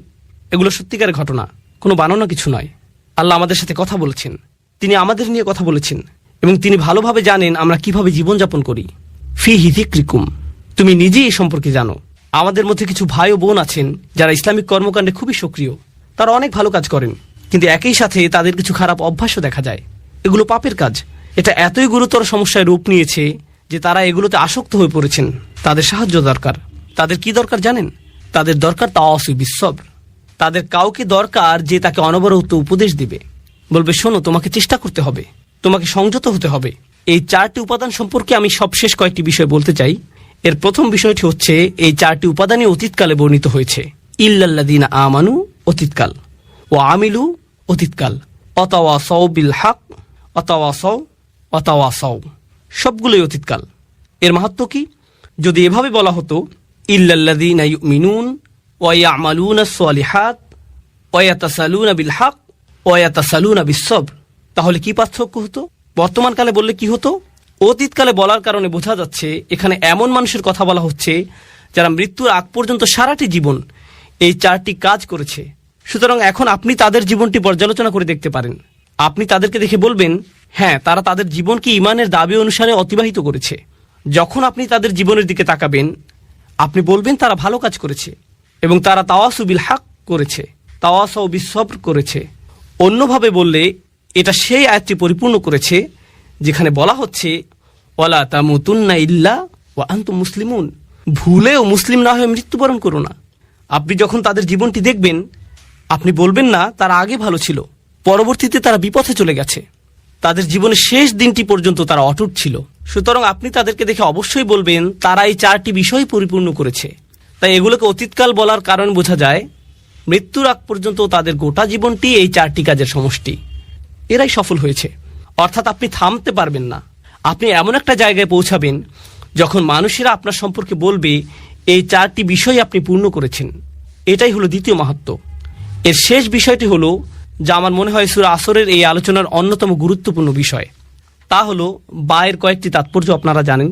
এগুলো সত্যিকারের ঘটনা, কোনো বানানো কিছু নয়। আল্লাহ আমাদের সাথে কথা বলেছেন, তিনি আমাদের নিয়ে কথা বলেছেন, এবং তিনি ভালোভাবে জানেন আমরা কিভাবে জীবনযাপন করি। ফি হিযিক্রিকুম, তুমি নিজেই এই সম্পর্কে জানো। আমাদের মধ্যে কিছু ভাই ও বোন আছেন যারা ইসলামিক কর্মকাণ্ডে খুবই সক্রিয়, তারা অনেক ভালো কাজ করেন, কিন্তু একই সাথে তাদের কিছু খারাপ অভ্যাসও দেখা যায়। এগুলো পাপের কাজ। এটা এতই গুরুতর সমস্যায় রূপ নিয়েছে যে তারা এগুলোতে আসক্ত হয়ে পড়েছেন। তাদের সাহায্য দরকার। তাদের কি দরকার জানেন? তাদের দরকার তাওয়াসি বিসবর। তাদের কাউকে দরকার যে তাকে অনবরত উপদেশ দিবে, বলবে, শোনো, তোমাকে চেষ্টা করতে হবে, তোমাকে সংযত হতে হবে। এই 4টি উপাদান সম্পর্কে আমি সবশেষ কয়েকটি বিষয় বলতে চাই। এর প্রথম বিষয়টি হচ্ছে, এই 4টি উপাদানই অতীতকালে বর্ণিত হয়েছে। ইল্লাল্লাযীনা আমানু অতীতকাল, ও আমিলু অতীতকাল, অতাওয়াসাউ বিল হক, অতাওয়াসাউ সবগুলোই অতীতকাল। এর মাহাত্ম্য কি? যদি এভাবে বলা হতো, ইল্লাল্লাযীনা ইউমিনুন ওয়া ইয়ামালুনাস সালিহাত ওয়া ইয়াতাসালুনা বিল হক ওয়া ইয়াতাসালুনা বিস-সবর, তাহলে কি পার্থক্য হতো? বর্তমান কালে বললে কি হতো? অতীতকালে বলার কারণে বোঝা যাচ্ছে এখানে এমন মানুষের কথা বলা হচ্ছে যারা মৃত্যুর আগ পর্যন্ত সারাটি জীবন এই 4টি কাজ করেছে। সুতরাং এখন আপনি তাদের জীবনটি পর্যালোচনা করে দেখতে পারেন। আপনি তাদেরকে দেখে বলবেন, হ্যাঁ, তারা তাদের জীবনকে ঈমানের দাবি অনুসারে অতিবাহিত করেছে। যখন আপনি তাদের জীবনের দিকে তাকাবেন, আপনি বলবেন তারা ভালো কাজ করেছে এবং তারা তাওয়াসু বিল হক করেছে, তাওয়াসাউ বিস-সবর করেছে। অন্যভাবে বললে এটা সেই আয়াতটি পরিপূর্ণ করেছে যেখানে বলা হচ্ছে, ওয়ালা তামুতুন্না ইল্লা ওয়া আনতুম মুসলিমুন, ভুলেও মুসলিম না হয়ে মৃত্যুবরণ করো না। আপনি যখন তাদের জীবনটি দেখবেন, আপনি বলবেন না তারা আগে ভালো ছিল, পরবর্তীতে তারা বিপথে চলে গেছে, তাদের জীবনের শেষ দিনটি পর্যন্ত তারা অটুট ছিল। সুতরাং আপনি তাদেরকে দেখে অবশ্যই বলবেন তারা এই 4টি বিষয় পরিপূর্ণ করেছে। তাই এগুলোকে অতীতকাল বলার কারণ বোঝা যায়, মৃত্যুর আগ পর্যন্ত তাদের গোটা জীবনটি এই 4টি কাজের সমষ্টি। এরাই সফল হয়েছে। অর্থাৎ আপনি থামতে পারবেন না। আপনি এমন একটা জায়গায় পৌঁছাবেন যখন মানুষেরা আপনার সম্পর্কে বলবে এই 4টি বিষয় আপনি পূর্ণ করেছেন। এটাই হলো দ্বিতীয় মাহাত্ম্য। এর শেষ বিষয়টি হলো, যা আমার মনে হয় সূরা আসরের এই আলোচনার অন্যতম গুরুত্বপূর্ণ বিষয়, তা হলো বায়ের কয়েকটি তাৎপর্য আপনারা জানেন।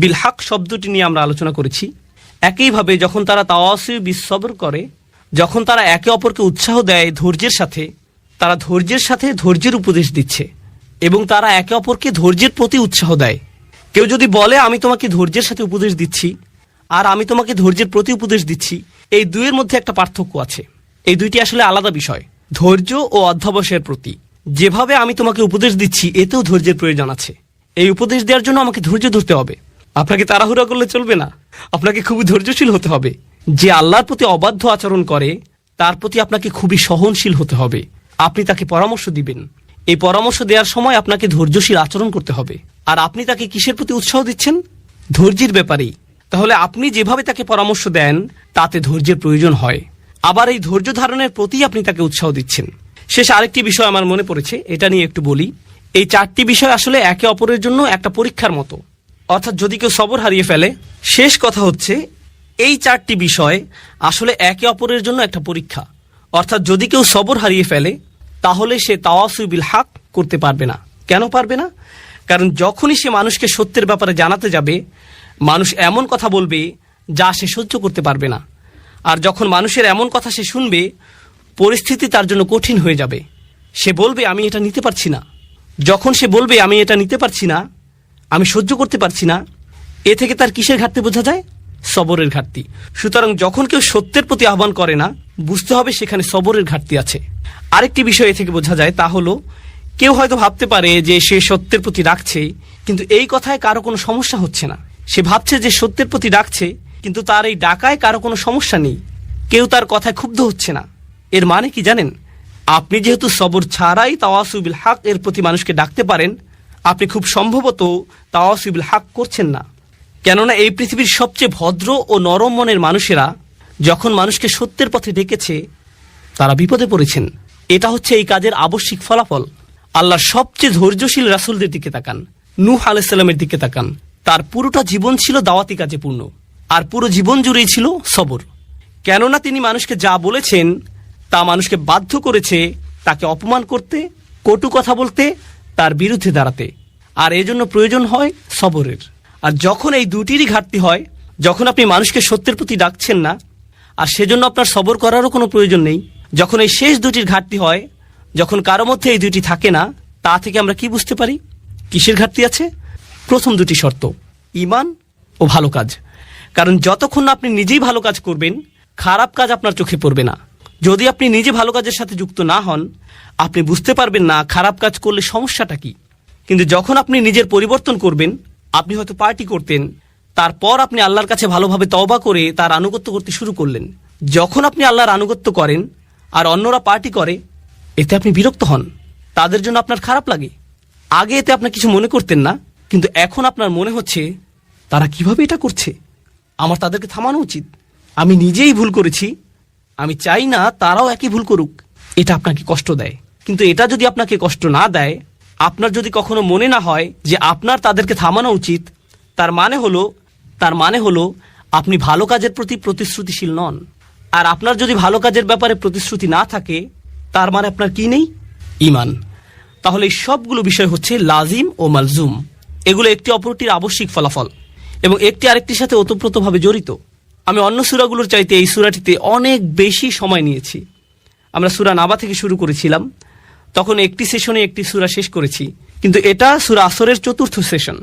বিল হক শব্দটি নিয়ে আমরা আলোচনা করেছি। একইভাবে যখন তারা তাওয়াসি বিস-সবর করে, যখন তারা একে অপরকে উৎসাহ দেয় ধৈর্যের সাথে, তারা ধৈর্যের সাথে ধৈর্যের উপদেশ দিচ্ছে। এবং তারা একে অপরকে ধৈর্যের প্রতি উৎসাহ দেয়। কেউ যদি বলে আমি তোমাকে ধৈর্যের সাথে উপদেশ দিচ্ছি, আর আমি তোমাকে ধৈর্যের প্রতি উপদেশ দিচ্ছি, এই দুইয়ের মধ্যে একটা পার্থক্য আছে। এই দুইটি আসলে আলাদা বিষয়। ধৈর্য ও অধ্যবসায়ের প্রতি যেভাবে আমি তোমাকে উপদেশ দিচ্ছি, এতেও ধৈর্যের প্রয়োজন আছে। এই উপদেশ দেওয়ার জন্য আমাকে ধৈর্য ধরতে হবে। আপনাকে তাড়াহুড়া করলে চলবে না, আপনাকে খুবই ধৈর্যশীল হতে হবে। যে আল্লাহর প্রতি অবাধ্য আচরণ করে তার প্রতি আপনাকে খুবই সহনশীল হতে হবে। আপনি তাকে পরামর্শ দিবেন, এই পরামর্শ দেওয়ার সময় আপনাকে ধৈর্যশীল আচরণ করতে হবে। আর আপনি তাকে কিসের প্রতি উৎসাহ দিচ্ছেন? ধৈর্যের ব্যাপারেই। তাহলে আপনি যেভাবে তাকে পরামর্শ দেন তাতে ধৈর্যের প্রয়োজন হয়। আবার এই ধৈর্য ধারণের প্রতি আপনি তাকে উৎসাহ দিচ্ছেন। শেষ আরেকটি বিষয় আমার মনে পড়েছে, এটা নিয়ে একটু বলি। এই চারটি বিষয় আসলে একে অপরের জন্য একটা পরীক্ষার মতো। অর্থাৎ যদি কেউ সবর হারিয়ে ফেলে, শেষ কথা হচ্ছে এই চারটি বিষয় আসলে একে অপরের জন্য একটা পরীক্ষা। অর্থাৎ যদি কেউ সবর হারিয়ে ফেলে তাহলে সে তাওয়াসুই বিল হক করতে পারবে না। কেন পারবে না? কারণ যখনই সে মানুষকে সত্যের ব্যাপারে জানাতে যাবে, মানুষ এমন কথা বলবে যা সে সহ্য করতে পারবে না। আর যখন মানুষের এমন কথা সে শুনবে, পরিস্থিতি তার জন্য কঠিন হয়ে যাবে। সে বলবে আমি এটা নিতে পারছি না। যখন সে বলবে আমি এটা নিতে পারছি না, আমি সহ্য করতে পারছি না, এ থেকে তার কিসের ঘাটতি বোঝা যায়? সবরের ঘাটতি। সুতরাং যখন কেউ সত্যের প্রতি আহ্বান করে না, বুঝতে হবে সেখানে সবরের ঘাটতি আছে। আরেকটি বিষয় এ থেকে বোঝা যায়, তা হলো কেউ হয়তো ভাবতে পারে যে সে সত্যের প্রতি ডাকছে, কিন্তু এই কথায় কারো কোনো সমস্যা হচ্ছে না। সে ভাবছে যে সত্যের প্রতি ডাকছে, কিন্তু তার এই ডাকায় কারো কোনো সমস্যা নেই, কেউ তার কথায় ক্ষুব্ধ হচ্ছে না। এর মানে কি জানেন? আপনি যেহেতু সবর ছাড়াই তাওয়াসুই বিল হক এর প্রতি মানুষকে ডাকতে পারেন, আপনি খুব সম্ভবত তাওয়াসুই বিল হক করছেন না। কেননা এই পৃথিবীর সবচেয়ে ভদ্র ও নরম মনের মানুষেরা যখন মানুষকে সত্যের পথে ডেকেছে, তারা বিপদে পড়েছেন। এটা হচ্ছে এই কাজের আবশ্যিক ফলাফল। আল্লাহর সবচেয়ে ধৈর্যশীল রাসূলদের দিকে তাকান, নূহ আলাইহিস সালামের দিকে তাকান। তার পুরোটা জীবন ছিল দাওয়াতি কাজে পূর্ণ, আর পুরো জীবন জুড়েই ছিল সবর। কেননা তিনি মানুষকে যা বলেছেন তা মানুষকে বাধ্য করেছে তাকে অপমান করতে, কটু কথা বলতে, তার বিরুদ্ধে দাঁড়াতে। আর এজন্য প্রয়োজন হয় সবরের। আর যখন এই দুটিরই ঘাটতি হয়, যখন আপনি মানুষকে সত্যের প্রতি ডাকছেন না, আর সেজন্য আপনার সবর করারও কোনো প্রয়োজন নেই, যখন এই শেষ দুটির ঘাটতি হয়, যখন কারো মধ্যে এই দুটি থাকে না, তা থেকে আমরা কি বুঝতে পারি কিসের ঘাটতি আছে? প্রথম দুটি শর্ত, ঈমান ও ভালো কাজ। কারণ যতক্ষণ না আপনি নিজেই ভালো কাজ করবেন, খারাপ কাজ আপনার চোখে পড়বে না। যদি আপনি নিজে ভালো কাজের সাথে যুক্ত না হন, আপনি বুঝতে পারবেন না খারাপ কাজ করলে সমস্যাটা কি। কিন্তু যখন আপনি নিজের পরিবর্তন করবেন, আপনি হয়তো পার্টি করতেন, তারপর আপনি আল্লাহর কাছে ভালোভাবে তওবা করে তার আনুগত্য করতে শুরু করলেন। যখন আপনি আল্লাহর আনুগত্য করেন আর অন্যরা পার্টি করে, এতে আপনি বিরক্ত হন, তাদের জন্য আপনার খারাপ লাগে। আগে এতে আপনি কিছু মনে করতেন না, কিন্তু এখন আপনার মনে হচ্ছে তারা কিভাবে এটা করছে, আমার তাদেরকে থামানো উচিত। আমি নিজেই ভুল করেছি, আমি চাই না তারাও একই ভুল করুক। এটা আপনাকে কষ্ট দেয়। কিন্তু এটা যদি আপনাকে কষ্ট না দেয়, আপনার যদি কখনো মনে না হয় যে আপনার তাদেরকে থামানো উচিত, তার মানে হলো আপনি ভালো কাজের প্রতি প্রতিশ্রুতিশীল নন। আর আপনার যদি ভালো কাজের ব্যাপারে প্রতিশ্রুতি না থাকে, তার মানে আপনার কি নেই? ঈমান। তাহলে এই সবগুলো বিষয় হচ্ছে লাজিম ও মালজুম। এগুলো একটি অপরটির আবশ্যিক ফলাফল এবং একটি আরেকটির সাথে ওতপ্রোতভাবে জড়িত। আমি অন্য সূরাগুলোর চাইতে এই সূরাটিতে অনেক বেশি সময় নিয়েছি। আমরা সূরা নাবা থেকে শুরু করেছিলাম, তখন একটি সেশনে একটি সূরা শেষ করেছি, কিন্তু এটা সূরা আসরের চতুর্থ সেশন।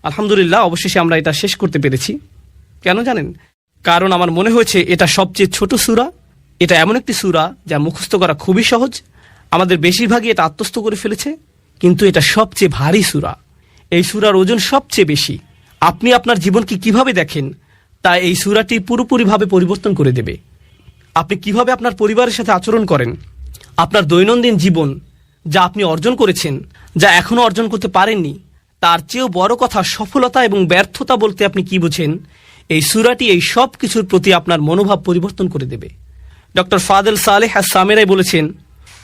আলহামদুলিল্লাহ, অবশেষে আমরা এটা শেষ করতে পেরেছি। কেন জানেন? কারণ আমার মনে হয়েছে এটা সবচেয়ে ছোট সূরা। এটা এমন একটি সূরা যা মুখস্থ করা খুবই সহজ। আমাদের বেশিরভাগই এটা আত্মস্থ করে ফেলেছে, কিন্তু এটা সবচেয়ে ভারী সূরা। এই সূরার ওজন সবচেয়ে বেশি। আপনি আপনার জীবনকে কিভাবে দেখেন তা এই সূরাটি পুরোপুরিভাবে পরিবর্তন করে দেবে। আপনি কিভাবে আপনার পরিবারের সাথে আচরণ করেন, আপনার দৈনন্দিন জীবন, যা আপনি অর্জন করেছেন, যা এখনও অর্জন করতে পারেননি, তার চেয়েও বড় কথা সফলতা এবং ব্যর্থতা বলতে আপনি কি বোঝেন, এই সূরাটি এই সব কিছুর প্রতি আপনার মনোভাব পরিবর্তন করে দেবে। ডক্টর ফাদেল সালেহ আস-সামেরাই বলেছেন,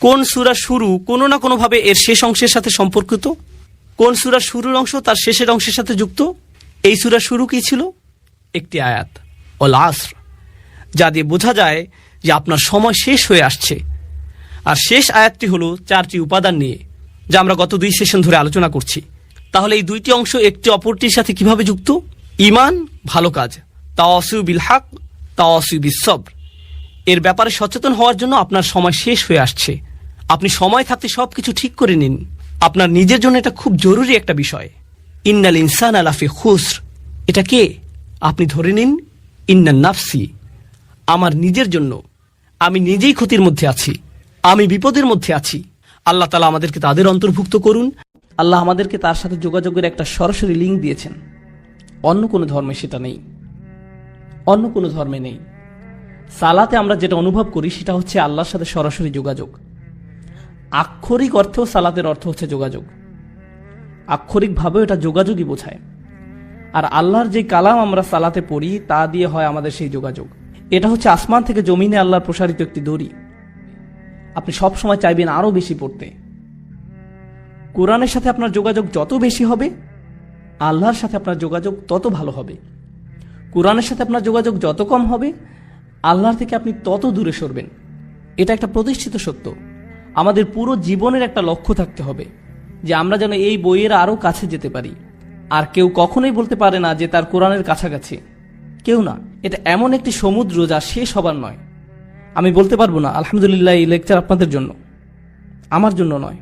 কোন সূরা শুরু কোনো না কোনোভাবে এর শেষ অংশের সাথে সম্পর্কিত, কোন সূরা শুরুর অংশ তার শেষের অংশের সাথে যুক্ত। এই সূরা শুরু কি ছিল? একটি আয়াত, ওয়াল আসর, যা দিয়ে বোঝা যায় যে আপনার সময় শেষ হয়ে আসছে। আর শেষ আয়াতটি হলো 4টি উপাদান নিয়ে, যা আমরা গত 2 সেশন ধরে আলোচনা করছি। তাহলে এই দুইটি অংশ একটি অপরটির সাথে কিভাবে যুক্ত? ঈমান, ভালো কাজ, তাওয়াসুই বিল হক, তাওয়াসুই বিস সবর। এর ব্যাপারে সচেতন হওয়ার জন্য আপনার সময় শেষ হয়ে আসছে। আপনি সময় থাকতে সবকিছু ঠিক করে নিন। আপনার নিজের জন্য এটা খুব জরুরি একটা বিষয়। ইন্নাল ইনসানা লাফি খুসর, এটা কে? আপনি ধরে নিন ইন্নান নাফসি, আমার নিজের জন্য। আমি নিজেই ক্ষতির মধ্যে আছি, আমি বিপদের মধ্যে আছি। আল্লাহ তাআলা আমাদেরকে তাদের অন্তর্ভুক্ত করুন। আল্লাহ আমাদেরকে তার সাথে যোগাযোগের একটা সরাসরি লিঙ্ক দিয়েছেন। অন্য কোনো ধর্মে সেটা নেই, অন্য কোনো ধর্মে নেই। সালাতে আমরা যেটা অনুভব করি সেটা হচ্ছে আল্লাহর সাথে সরাসরি যোগাযোগ। আক্ষরিক অর্থেও সালাতের অর্থ হচ্ছে যোগাযোগ, আক্ষরিকভাবেও এটা যোগাযোগই বোঝায়। আর আল্লাহর যে কালাম আমরা সালাতে পড়ি তা দিয়ে হয় আমাদের সেই যোগাযোগ। এটা হচ্ছে আসমান থেকে জমিনে আল্লাহর প্রসারিত একটি দড়ি। আপনি সব সময় চাইবেন আরো বেশি পড়তে। কোরআনের সাথে আপনার যোগাযোগ যত বেশি হবে, আল্লাহর সাথে আপনার যোগাযোগ তত ভালো হবে। কোরআনের সাথে আপনার যোগাযোগ যত কম হবে, আল্লাহর থেকে আপনি তত দূরে সরবেন। এটা একটা প্রতিষ্ঠিত সত্য। আমাদের পুরো জীবনের একটা লক্ষ্য থাকতে হবে যে আমরা যেন এই বইয়ের আরো কাছে যেতে পারি। আর কেউ কখনোই বলতে পারে না যে তার কোরআনের কাছাকাছি, কেউ না। এটা এমন একটি সমুদ্র যা শেষ হবার নয়। আমি বলতে পারবো না আলহামদুলিল্লাহ এই লেকচার আপনাদের জন্য, আমার জন্য নয়।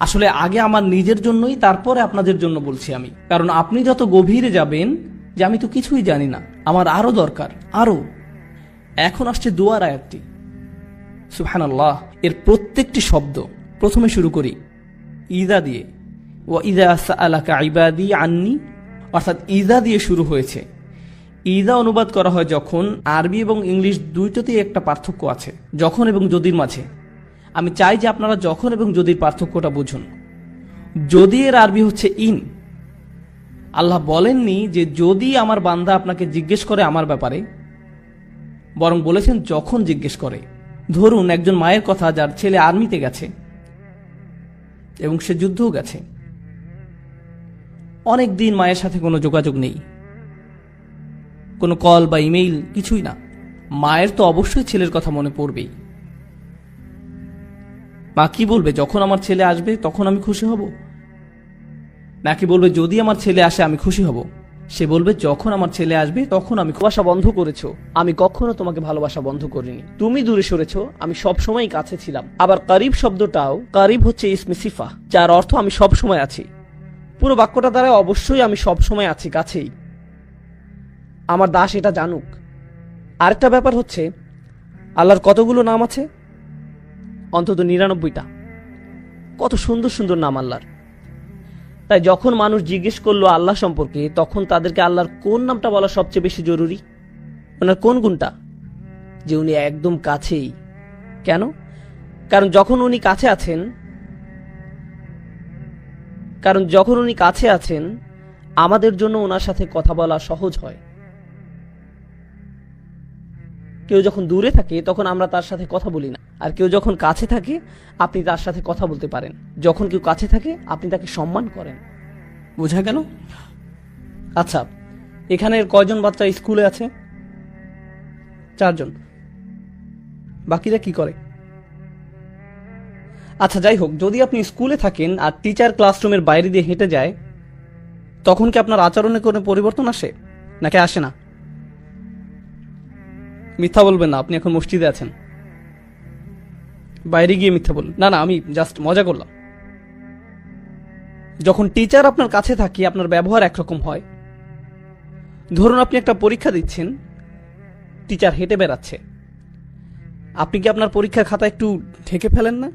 আসলে আগে আমার নিজের জন্যই, তারপরে আপনাদের জন্য বলছি আমি। কারণ আপনি যত গভীরে যাবেন যে আমি তো কিছুই জানি না, আমার আরো দরকার, আরো। এখন আসছে দুয়ার আয়াতটি, সুবহানাল্লাহ। এর প্রত্যেকটি শব্দ প্রথমে শুরু করি ইদা দিয়ে। ওয়া ইদা সাআলাকা ইবাদি আন্নি, অর্থাৎ ইদা দিয়ে শুরু হয়েছে। ইদা অনুবাদ করা হয় যখন, আরবি এবং ইংলিশ দুইটাতেই একটা পার্থক্য আছে, যখন এবং যদির মাঝে। আমি চাই যে আপনারা যখন এবং যদির পার্থক্যটা বুঝুন। যদি এর আরবি হচ্ছে ইন। আল্লাহ বলেননি যে যদি আমার বান্দা আপনাকে জিজ্ঞেস করে আমার ব্যাপারে, বরং বলেছেন যখন জিজ্ঞেস করে। ধরুন একজন মায়ের কথা যার ছেলে আর্মিতে গেছে এবং সে যুদ্ধও গেছে, অনেক দিন মায়ের সাথে কোনো যোগাযোগ নেই, কোনো কল বা ইমেইল কিছুই না। মায়ের তো অবশ্যই ছেলের কথা মনে পড়বেই। মা কি বলবে, যখন আমার ছেলে আসবে তখন আমি খুশি হব? নাকি বলবে যদি আমার ছেলে আসে আমি খুশি হব? সে বলবে যখন আমার ছেলে আসবে তখন আমি ভালোবাসা বন্ধ করেছো, আমি কখনো তোমাকে ভালোবাসা বন্ধ করিনি। তুমি দূরে সরেছো, আমি সব সময় কাছে ছিলাম। আবার করিব শব্দটাও, করিব হচ্ছে ইসমে সিফা, যার অর্থ আমি সব সময় আছি। পুরো বাক্যটা দ্বারা অবশ্যই আমি সব সময় আছি, কাছেই। আমার দাস এটা জানুক। আরেকটা ব্যাপার হচ্ছে আল্লাহর কতগুলো নাম আছে? অন্তত 99টা। কত সুন্দর সুন্দর নাম আল্লাহর। তাই যখন মানুষ জিজ্ঞেস করলো আল্লাহ সম্পর্কে, তখন তাদেরকে আল্লাহর কোন নামটা বলা সবচেয়ে বেশি জরুরি? ওনার কোন গুণটা? যে উনি একদম কাছেই। কেন? কারণ যখন উনি কাছে আছেন, আমাদের জন্য ওনার সাথে কথা বলা সহজ হয়। কেউ যখন দূরে থাকে তখন আমরা তার সাথে কথা বলি না, আর কেউ যখন কাছে থাকে আপনি তার সাথে কথা বলতে পারেন। যখন কেউ কাছে থাকে আপনি তাকে সম্মান করেন। বোঝা গেল? আচ্ছা, এখানের কয়জন বাচ্চা স্কুলে আছে? 4 জন। বাকিরা কি করে? আচ্ছা যাই হোক, যদি আপনি স্কুলে থাকেন আর টিচার ক্লাসরুমের বাইরে দিয়ে হেঁটে যায়, তখন কি আপনার আচরণে কোনো পরিবর্তন আসে নাকি আসে না? মিথ্যা বলবেন না, আপনি এখন মসজিদে আছেন। বাইরে গিয়ে মিথ্যা বলুন। না, আমি জাস্ট মজা করলাম। যখন টিচার আপনার কাছে থাকে আপনার ব্যবহার একরকম হয়। ধরুন আপনি একটা পরীক্ষা দিচ্ছেন, টিচার হেঁটে বেড়াচ্ছে, আপনি কি আপনার পরীক্ষার খাতা একটু ঢেকে ফেলেন না?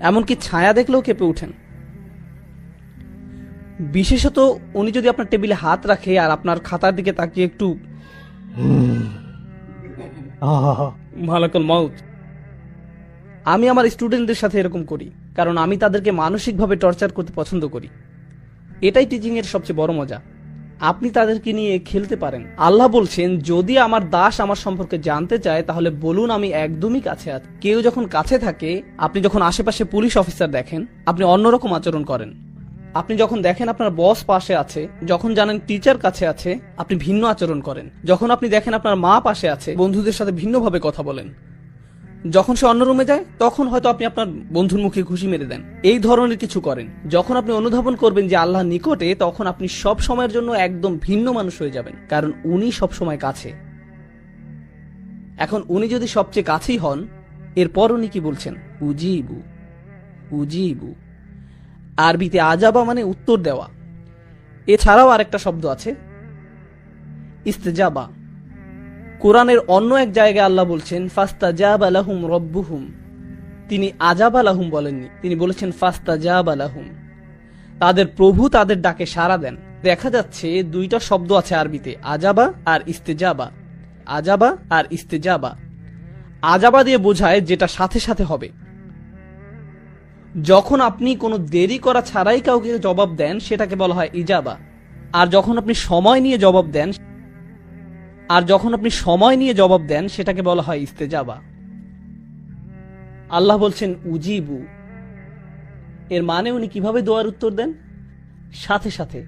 এমনকি ছায়া দেখলেও কেঁপে উঠেন। বিশেষত উনি যদি আপনার টেবিলে হাত রাখে আর আপনার খাতার দিকে তাকিয়ে একটু মালাকুল মাউত। আমি আমার স্টুডেন্টদের সাথে এরকম করি, কারণ আমি তাদেরকে মানসিকভাবে টর্চার করতে পছন্দ করি। এটাই টিচিং এর সবচেয়ে বড় মজা। আপনি তাদেরকে নিয়ে খেলতে পারেন। আল্লাহ বলছেন যদি আমার দাস আমার সম্পর্কে জানতে চায় তাহলে বলুন আমি একদমই কাছে আছি। কেউ যখন কাছে থাকে, আপনি যখন আশেপাশে পুলিশ অফিসার দেখেন আপনি অন্যরকম আচরণ করেন। আপনি যখন দেখেন আপনার বস পাশে আছে, যখন জানেন টিচার কাছে আছে, আপনি ভিন্ন আচরণ করেন। যখন আপনি দেখেন আপনার মা পাশে আছে, বন্ধুদের সাথে ভিন্নভাবে কথা বলেন। যখন সে অন্য রুমে যায় তখন হয়তো আপনি আপনার বন্ধুর মুখে ঘুষি মেরে দেন। এই ধরনের কিছু করেন। যখন আপনি অনুধাবন করবেন যে আল্লাহ নিকটে, তখন আপনি সব সময়ের জন্য একদম ভিন্ন মানুষ হয়ে যাবেন, কারণ উনি সব সময় কাছে। এখন উনি যদি সবচেয়ে কাছেই হন এরপর উনি কি বলছেন? উজিবু, উজিবু। আরবিতে আজাবা মানে উত্তর দেওয়া। এছাড়াও আরেকটা শব্দ আছে ইস্তেজাবা। কোরআনের অন্য এক জায়গায় আল্লাহ বলছেন ফাস্তাজাবা লাহুম রব্বুহুম। তিনি আজাবা লাহুম বলেননি, তিনি বলেছেন ফাস্তাজাবা লাহুম। তাদের প্রভু তাদের ডাকে সাড়া দেন। দেখা যাচ্ছে দুইটা শব্দ আছে আরবিতে, আজাবা আর ইস্তেজাবা। আজাবা আর ইস্তেজাবা। আজাবা দিয়ে বোঝায় যেটা সাথে সাথে হবে। যখন আপনি কোনো দেরি করা ছাড়াই কাউকে জবাব দেন সেটাকে বলা হয় ইজাবা। আর যখন আপনি সময় নিয়ে জবাব দেন সেটাকে বলা হয় ইস্তেজাবা। আল্লাহ বলছেন উজিবু, এর মানে উনি কিভাবে দোয়ার উত্তর দেন? সাথে সাথে,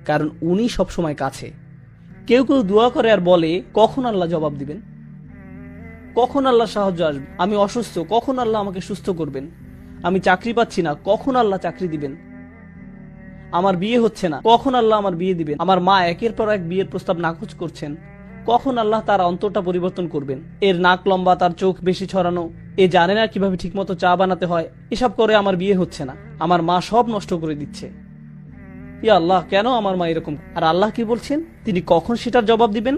কারণ উনি সবসময় কাছে। কেউ কেউ দোয়া করে আর বলে কখন আল্লাহ জবাব দিবেন, কখন আল্লাহ সাহায্য আসবে, আমি অসুস্থ, কখন আল্লাহ আমাকে সুস্থ করবেন, আমি চাকরি পাচ্ছি না, কখন আল্লাহ চাকরি দিবেন, আমার বিয়ে হচ্ছে না, কখন আল্লাহ আমার বিয়ে দিবেন, আমার মা একের পর এক বিয়ের প্রস্তাব নাকচ করছেন, কখন আল্লাহ তার অন্তরটা পরিবর্তন করবেন, এর নাক লম্বা, তার চোখ বেশি ছড়ানো, এ জানে না কিভাবে ঠিকমতো চা বানাতে হয়, এসব করে আমার বিয়ে হচ্ছে না, আমার মা সব নষ্ট করে দিচ্ছে, ইয়া আল্লাহ কেন আমার মা এরকম। আর আল্লাহ কি বলছেন? তিনি কখন সেটার জবাব দিবেন?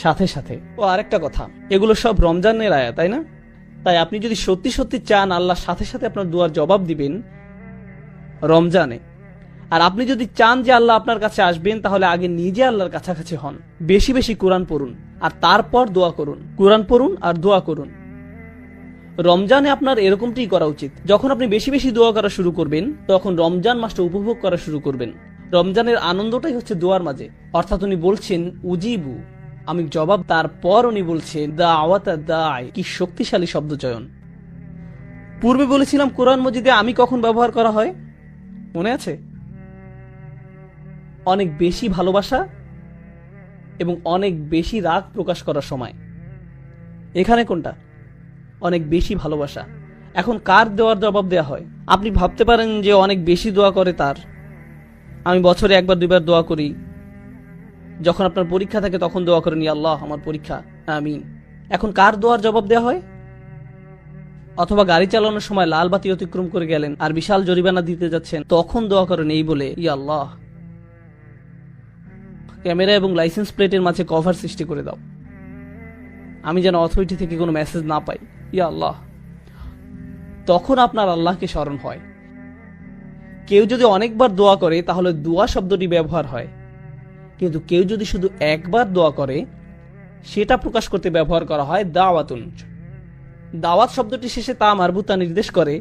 সাথে সাথে। ও আরেকটা কথা, এগুলো সব রমজানের আয়াত, তাই না? তাই আপনি যদি সত্যি সত্যি চান আল্লাহ সাথে সাথে আপনার দুয়ার জবাব দিবেন রমজানে, আর আপনি যদি চান যে আল্লাহ আপনার কাছে আসবেন, তাহলে আগে নিজে আল্লাহর কাছাকাছি হন, বেশি বেশি কোরআন পড়ুন আর তারপর দোয়া করুন। কোরআন পড়ুন আর দোয়া করুন। রমজানে আপনার এরকমটাই করা উচিত। যখন আপনি বেশি বেশি দোয়া করা শুরু করবেন, তখন রমজান মাসটা উপভোগ করা শুরু করবেন। রমজানের আনন্দটাই হচ্ছে দোয়ার মাঝে। অর্থাৎ উনি বলছেন উজিবু, আমি জবাব। তারপর উনি বলছেন দাওয়াতা দাই। কি শক্তিশালী শব্দ চয়ন। পূর্বে বলেছিলাম কোরআন মজিদে আমি কখন ব্যবহার করা হয়, মনে আছে? অনেক বেশি ভালোবাসা এবং অনেক বেশি রাগ প্রকাশ করার সময়। এখানে কোনটা? অনেক বেশি ভালোবাসা। এখন কার দেওয়ার জবাব দেয়া হয়? আপনি ভাবতে পারেন যে অনেক বেশি দোয়া করে তার। আমি বছরে একবার দুইবার দোয়া করি। যখন আপনার পরীক্ষা থাকে তখন দোয়া করেন ইয়া আল্লাহ আমার পরীক্ষা, আমিন। এখন কার দোয়ার জবাব দেয়া হয়? অথবা গাড়ি চালানোর সময় লাল বাতি অতিক্রম করে গেলেন আর বিশাল জরিমানা দিতে যাচ্ছেন, তখন দোয়া করেন এই বলে ইয়া আল্লাহ ক্যামেরা এবং লাইসেন্স প্লেটের মাঝে কভার সৃষ্টি করে দাও, আমি যেন অথরিটি থেকে কোনো মেসেজ না পাই, ইয়া আল্লাহ। তখন আপনার আল্লাহকে স্মরণ হয়। কেউ যদি অনেকবার দোয়া করে তাহলে দোয়া শব্দটি ব্যবহার হয়, কিন্তু কেউ যদি শুধু একবার দোয়া করে সেটা প্রকাশ করতে ব্যবহার করা হয় দাওয়াতুন। দাওয়াত শব্দটি শেষে তা মারবুতা নির্দেশ করে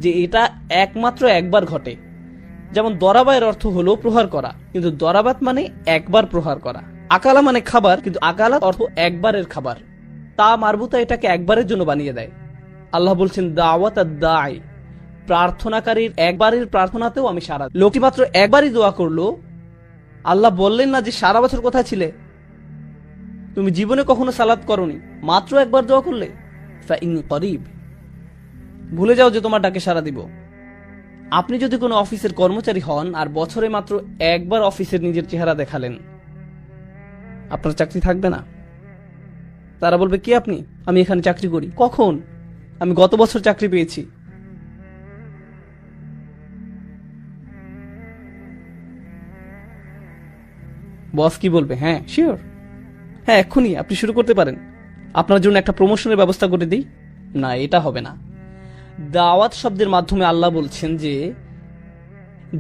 যে এটা একমাত্র একবার ঘটে। যেমন দরাবায়ের অর্থ হলো প্রহার করা, কিন্তু দরাবাত মানে একবার প্রহার করা। আকালা মানে খাবার, কিন্তু আকালা অর্থ একবারের খাবার। তা মারবুতা এটাকে একবারের জন্য বানিয়ে দেয়। আল্লাহ বলছেন দাওয়াত দাই, প্রার্থনাকারীর একবারের প্রার্থনাতেও আমি সাড়া। লোকটি মাত্র একবারই দোয়া করলো, আল্লাহ বললেন না যে সারা বছর কোথায় ছিলে, তুমি জীবনে কখনো সালাত করনি, মাত্র একবার দোয়া করলে ফাইন করিব, ভুলে যাও যে তোমার ডাকে সাড়া দিব। আপনি যদি কোনো অফিসের কর্মচারী হন আর বছরে মাত্র একবার অফিসের নিজের চেহারা দেখালেন, আপনার চাকরি থাকবে না। তারা বলবে কি আপনি? আমি এখানে চাকরি করি। কখন? আমি গত বছর চাকরি পেয়েছি। বস কি বলবে? হ্যাঁ শিওর, হ্যাঁ এক্ষুনি আপনি শুরু করতে পারেন, আপনার জন্য একটা প্রমোশনের ব্যবস্থা করে দিই। না, এটা হবে না। দাওয়াত শব্দের মাধ্যমে আল্লাহ বলছেন যে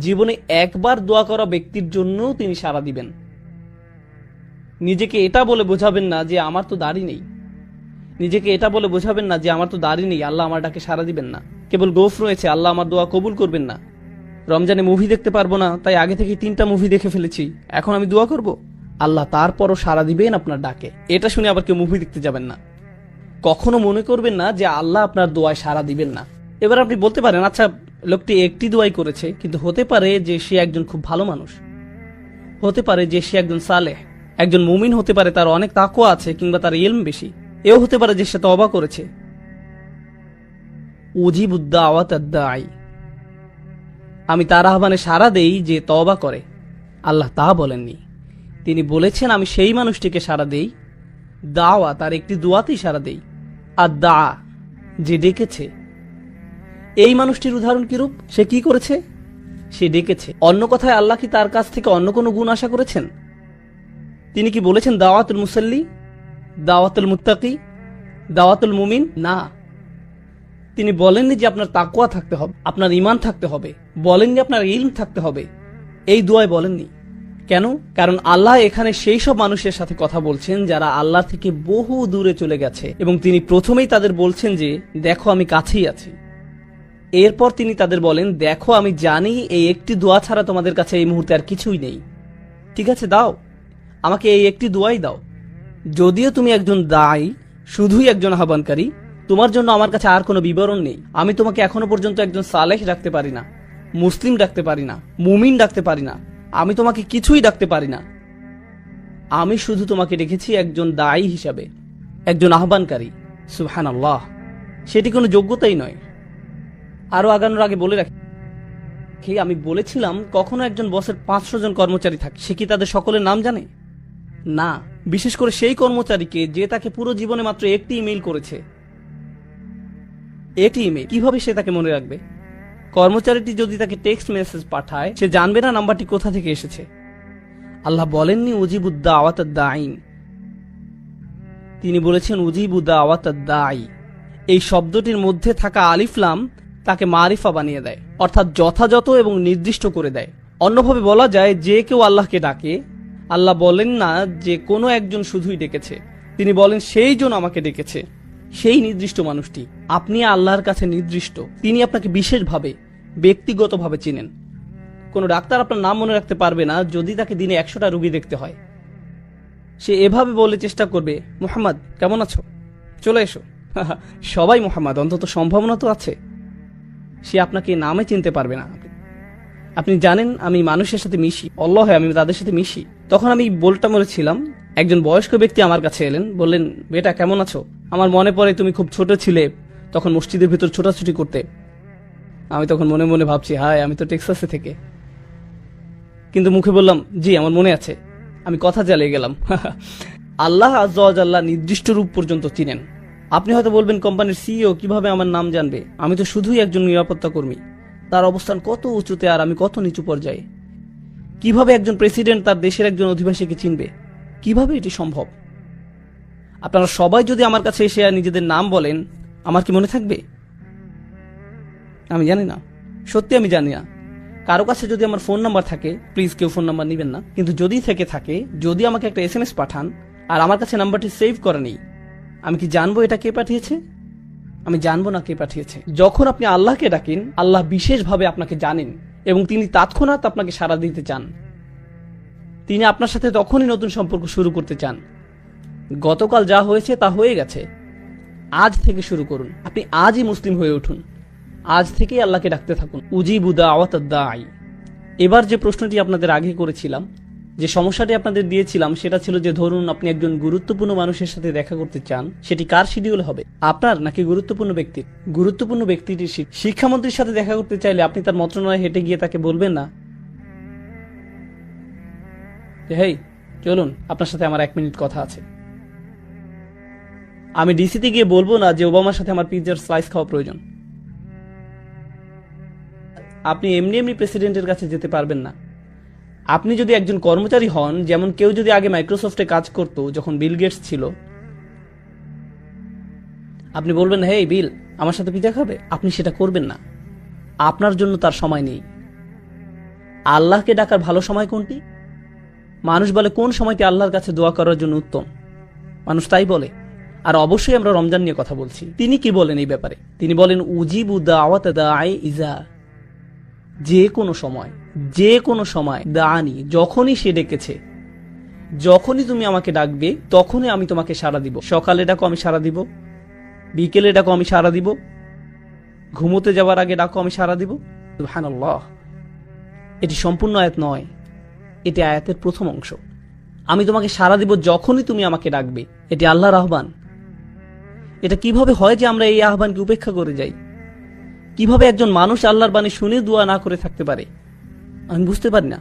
জীবনে একবার দোয়া করা ব্যক্তির জন্য তিনি সাড়া দিবেন। নিজেকে এটা বলে বোঝাবেন না যে আমার তো দাড়ি নেই, নিজেকে এটা বলে বোঝাবেন না যে আমার তো দাড়ি নেই, আল্লাহ আমার ডাকে সাড়া দিবেন না। কেবল গোফ রয়েছে, আল্লাহ আমার দোয়া কবুল করবেন না। রমজানে মুভি দেখতে পারবো না, তাই আগে থেকে 3টা মুভি দেখে ফেলেছি, এখন আমি দোয়া করব। আল্লাহ তারপরও সাড়া দিবেন আপনার ডাকে। এটা শুনে আবার কেউ মুভি দেখতে যাবেন না। কখনো মনে করবেন না যে আল্লাহ আপনার দোয়ায় সাড়া দিবেন না। এবার আপনি বলতে পারেন আচ্ছা লোকটি একটি দোয়াই করেছে, কিন্তু হতে পারে যে সে একজন খুব ভালো মানুষ, হতে পারে যে সে একজন সালেহ, একজন মুমিন হতে পারে, তার অনেক তাকওয়া আছে, কিংবা তার ইলম বেশি। এও হতে পারে যে সে তওবা করেছে। উজিবুদ দাওয়াত দাই, আমি তার আহ্বানে সাড়া দেই যে তওবা করে। আল্লাহ তা বলেননি, তিনি বলেছেন আমি সেই মানুষটিকে সাড়া দেই দাওয়া তার একটি দোয়াতেই সাড়া দেই। আর দা যে ডেকেছে, এই মানুষটির উদাহরণ কিরূপ? সে কি করেছে? সে ডেকেছে। অন্য কথায় আল্লাহ কি তার কাছ থেকে অন্য কোনো গুণ আশা করেছেন? তিনি কি বলেছেন দাওয়াতুল মুসাল্লি, দাওয়াতুল মুত্তাকি, দাওয়াতুল মুমিন? না, তিনি বলেননি যে আপনার তাকওয়া থাকতে হবে, আপনার ঈমান থাকতে হবে, বলেননি আপনার ইলম থাকতে হবে। এই দোয়ায় বলেননি। কেন? কারণ আল্লাহ এখানে সেই সব মানুষের সাথে কথা বলছেন যারা আল্লাহ থেকে বহু দূরে চলে গেছে, এবং তিনি প্রথমেই তাদের বলছেন যে দেখো আমি কাছেই আছি। এরপর তিনি তাদের বলেন দেখো আমি জানি এই একটি দোয়া ছাড়া তোমাদের কাছে এই মুহূর্তে আর কিছুই নেই। ঠিক আছে, দাও আমাকে এই একটি দোয়াই দাও। যদিও তুমি একজন দায়ী, শুধুই একজন আহ্বানকারী, তোমার জন্য আমার কাছে আর কোনো বিবরণ নেই। আমি তোমাকে এখনো পর্যন্ত একজন সালেহ ডাকতে পারি না, মুসলিম ডাকতে পারি না, মুমিন ডাকতে পারি না, আমি তোমাকে কিছুই ডাকতে পারি না। আমি শুধু তোমাকে ডেকেছি একজন দায়ী হিসাবে, একজন আহ্বানকারী। সুবহানাল্লাহ, সেটি কোনো যোগ্যতাই নয়। আরো আগানোর আগে বলে রাখি, আমি বলেছিলাম কখনো একজন বসের 500 জন কর্মচারী থাকে, সে কি তাদের সকলের নাম জানে? না, বিশেষ করে সেই কর্মচারীকে যে তাকে পুরো জীবনে মাত্র একটি ইমেইল করেছে। একটি ইমেইল কিভাবে সে তাকে মনে রাখবে? কর্মচারীটি যদি তাকে টেক্সট মেসেজ পাঠায়, সে জানবে না নাম্বারটি কোথা থেকে এসেছে। আল্লাহ বলেননি উজিবুদ দাওয়াতাদ দাঈন, তিনি বলেছেন উজিবুদ দাওয়াতাদ দাঈ। এই শব্দটির মধ্যে থাকা আলিফ লাম তাকে মারিফা বানিয়ে দেয়, অর্থাৎ যথাযথ এবং নির্দিষ্ট করে দেয়। অন্যভাবে বলা যায়, যে কেউ আল্লাহকে ডাকে, আল্লাহ বলেন না যে কোনো একজন শুধুই ডেকেছে, তিনি বলেন সেই জন আমাকে ডেকেছে, সেই নির্দিষ্ট মানুষটি। আপনি আল্লাহর কাছে নির্দিষ্ট, তিনি আপনাকে বিশেষভাবে ব্যক্তিগতভাবে চিনেন। কোনো ডাক্তার আপনার নাম মনে রাখতে পারবে না যদি তাকে দিনে 100টা রোগী দেখতে হয়। সে এভাবে বলে চেষ্টা করবে, মুহাম্মদ কেমন আছো, চলে এসো। সবাই মুহাম্মদ, অন্তত সম্ভাবনা তো আছে। সে আপনাকে নামে চিনতে পারবে না। আপনি জানেন আমি মানুষের সাথে মিশি, আল্লাহ আমি তাদের সাথে মিশি। তখন আমি বলটা মরেছিলাম, একজন বয়স্ক ব্যক্তি আমার কাছে এলেন, বললেন বেটা কেমন আছো? আমার মনে পড়ে তুমি খুব ছোট ছিলে, তখন মসজিদের ভিতর ছোটাছুটি করতে। আমি তখন মনে মনে ভাবছি, হায় আমি তো টেক্সাসে থেকে, কিন্তু মুখে বললাম জি আমার মনে আছে। আমি কথা চালিয়ে গেলাম। আল্লাহ আজ্জা ওয়া জাল্লা নির্দিষ্ট রূপ পর্যন্ত চিনেন। আপনি হয়তো বলবেন কোম্পানির সিইও কিভাবে আমার নাম জানবে? আমি তো শুধুই একজন নিরাপত্তা কর্মী, তার অবস্থান কত উঁচুতে আর আমি কত নিচু পর্যায়ে। কিভাবে একজন প্রেসিডেন্ট তার দেশের একজন অধিবাসীকে চিনবে? কিভাবে এটি সম্ভব? আপনারা সবাই যদি আমার কাছে এসে নিজেদের নাম বলেন, আমার কি মনে থাকবে? আমি জানি না, সত্যি আমি জানি না। কারো কাছে যদি আমার ফোন নাম্বার থাকে, প্লিজ কেউ ফোন নাম্বার নিবেন না, কিন্তু যদি থেকে থাকে, যদি আমাকে একটা SMS পাঠান আর আমার কাছে নাম্বারটি সেভ করা নেই, আমি কি জানবো এটা কে পাঠিয়েছে? আমি জানবো না কে পাঠিয়েছে। যখন আপনি আল্লাহকে ডাকেন, আল্লাহ বিশেষভাবে আপনাকে জানেন এবং তিনি তৎক্ষণাৎ আপনাকে সাড়া দিতে চান। তিনি আপনার সাথে তখনই নতুন সম্পর্ক শুরু করতে চান। গতকাল যা হয়েছে তা হয়ে গেছে, আজ থেকে শুরু করুন। আপনি আজই মুসলিম হয়ে উঠুন, আজ থেকেই আল্লাহকে ডাকতে থাকুন। উজিবু দাওয়াতাদ দাঈ। এবার যে প্রশ্নটি আপনাদের আগে করেছিলাম, যে সমস্যাটি আপনাদের দিয়েছিলাম, সেটা ছিল যে ধরুন আপনি একজন গুরুত্বপূর্ণ মানুষের সাথে দেখা করতে চান, সেটি কার শিডিউল হবে, আপনার নাকি গুরুত্বপূর্ণ ব্যক্তির? গুরুত্বপূর্ণ ব্যক্তিটির শিক্ষামন্ত্রীর সাথে দেখা করতে চাইলে আপনি তার মন্ত্রণালয়ে হেঁটে গিয়ে তাকে বলবেন না যে হেই চলুন আপনার সাথে আমার 1 মিনিট কথা আছে। আমি ডিসিতে গিয়ে বলবো না যে ওবামার সাথে আমার পিৎজার স্লাইস খাওয়া প্রয়োজন। আপনি এমনি এমনি প্রেসিডেন্টের কাছে যেতে পারবেন না। আপনি যদি একজন কর্মচারী হন, যেমন কেউ যদি আগে মাইক্রোসফটে কাজ করত যখন বিল গেটস ছিল, আপনি বলবেন হেই বিল আমার সাথে পিৎজা খাবে? আপনি সেটা করবেন না, আপনার জন্য তার সময় নেই। আল্লাহকে ডাকার ভালো সময় কোনটি? মানুষ বলে কোন সময়টি আল্লাহর কাছে দোয়া করার জন্য উত্তম, মানুষ তাই বলে। আর অবশ্যই আমরা রমজান নিয়ে কথা বলছি। তিনি কি বলেন এই ব্যাপারে? তিনি বলেন উজিবু দাওয়াতা দাঈ ইজা, যে কোনো সময়, যে কোনো সময়, দানি যখনই সে ডেকেছে, যখনই তুমি আমাকে ডাকবে তখনই আমি তোমাকে সাড়া দিব। সকালে ডাকো আমি সাড়া দিব, বিকেলে ডাকো আমি সাড়া দিব, ঘুমোতে যাওয়ার আগে ডাকো আমি সাড়া দিব। সুবহানাল্লাহ, এটি সম্পূর্ণ আয়াত নয়, এটি আয়াতের প্রথম অংশ। আমি তোমাকে সাড়া দিব যখনই তুমি আমাকে ডাকবে, এটি আল্লাহর আহ্বান। এটা কিভাবে হয় যে আমরা এই আহ্বানকে উপেক্ষা করে যাই? কিভাবে একজন মানুষ আল্লাহর বাণী শুনে দোয়া না করে থাকতে পারে? আমি বুঝতে পারি না।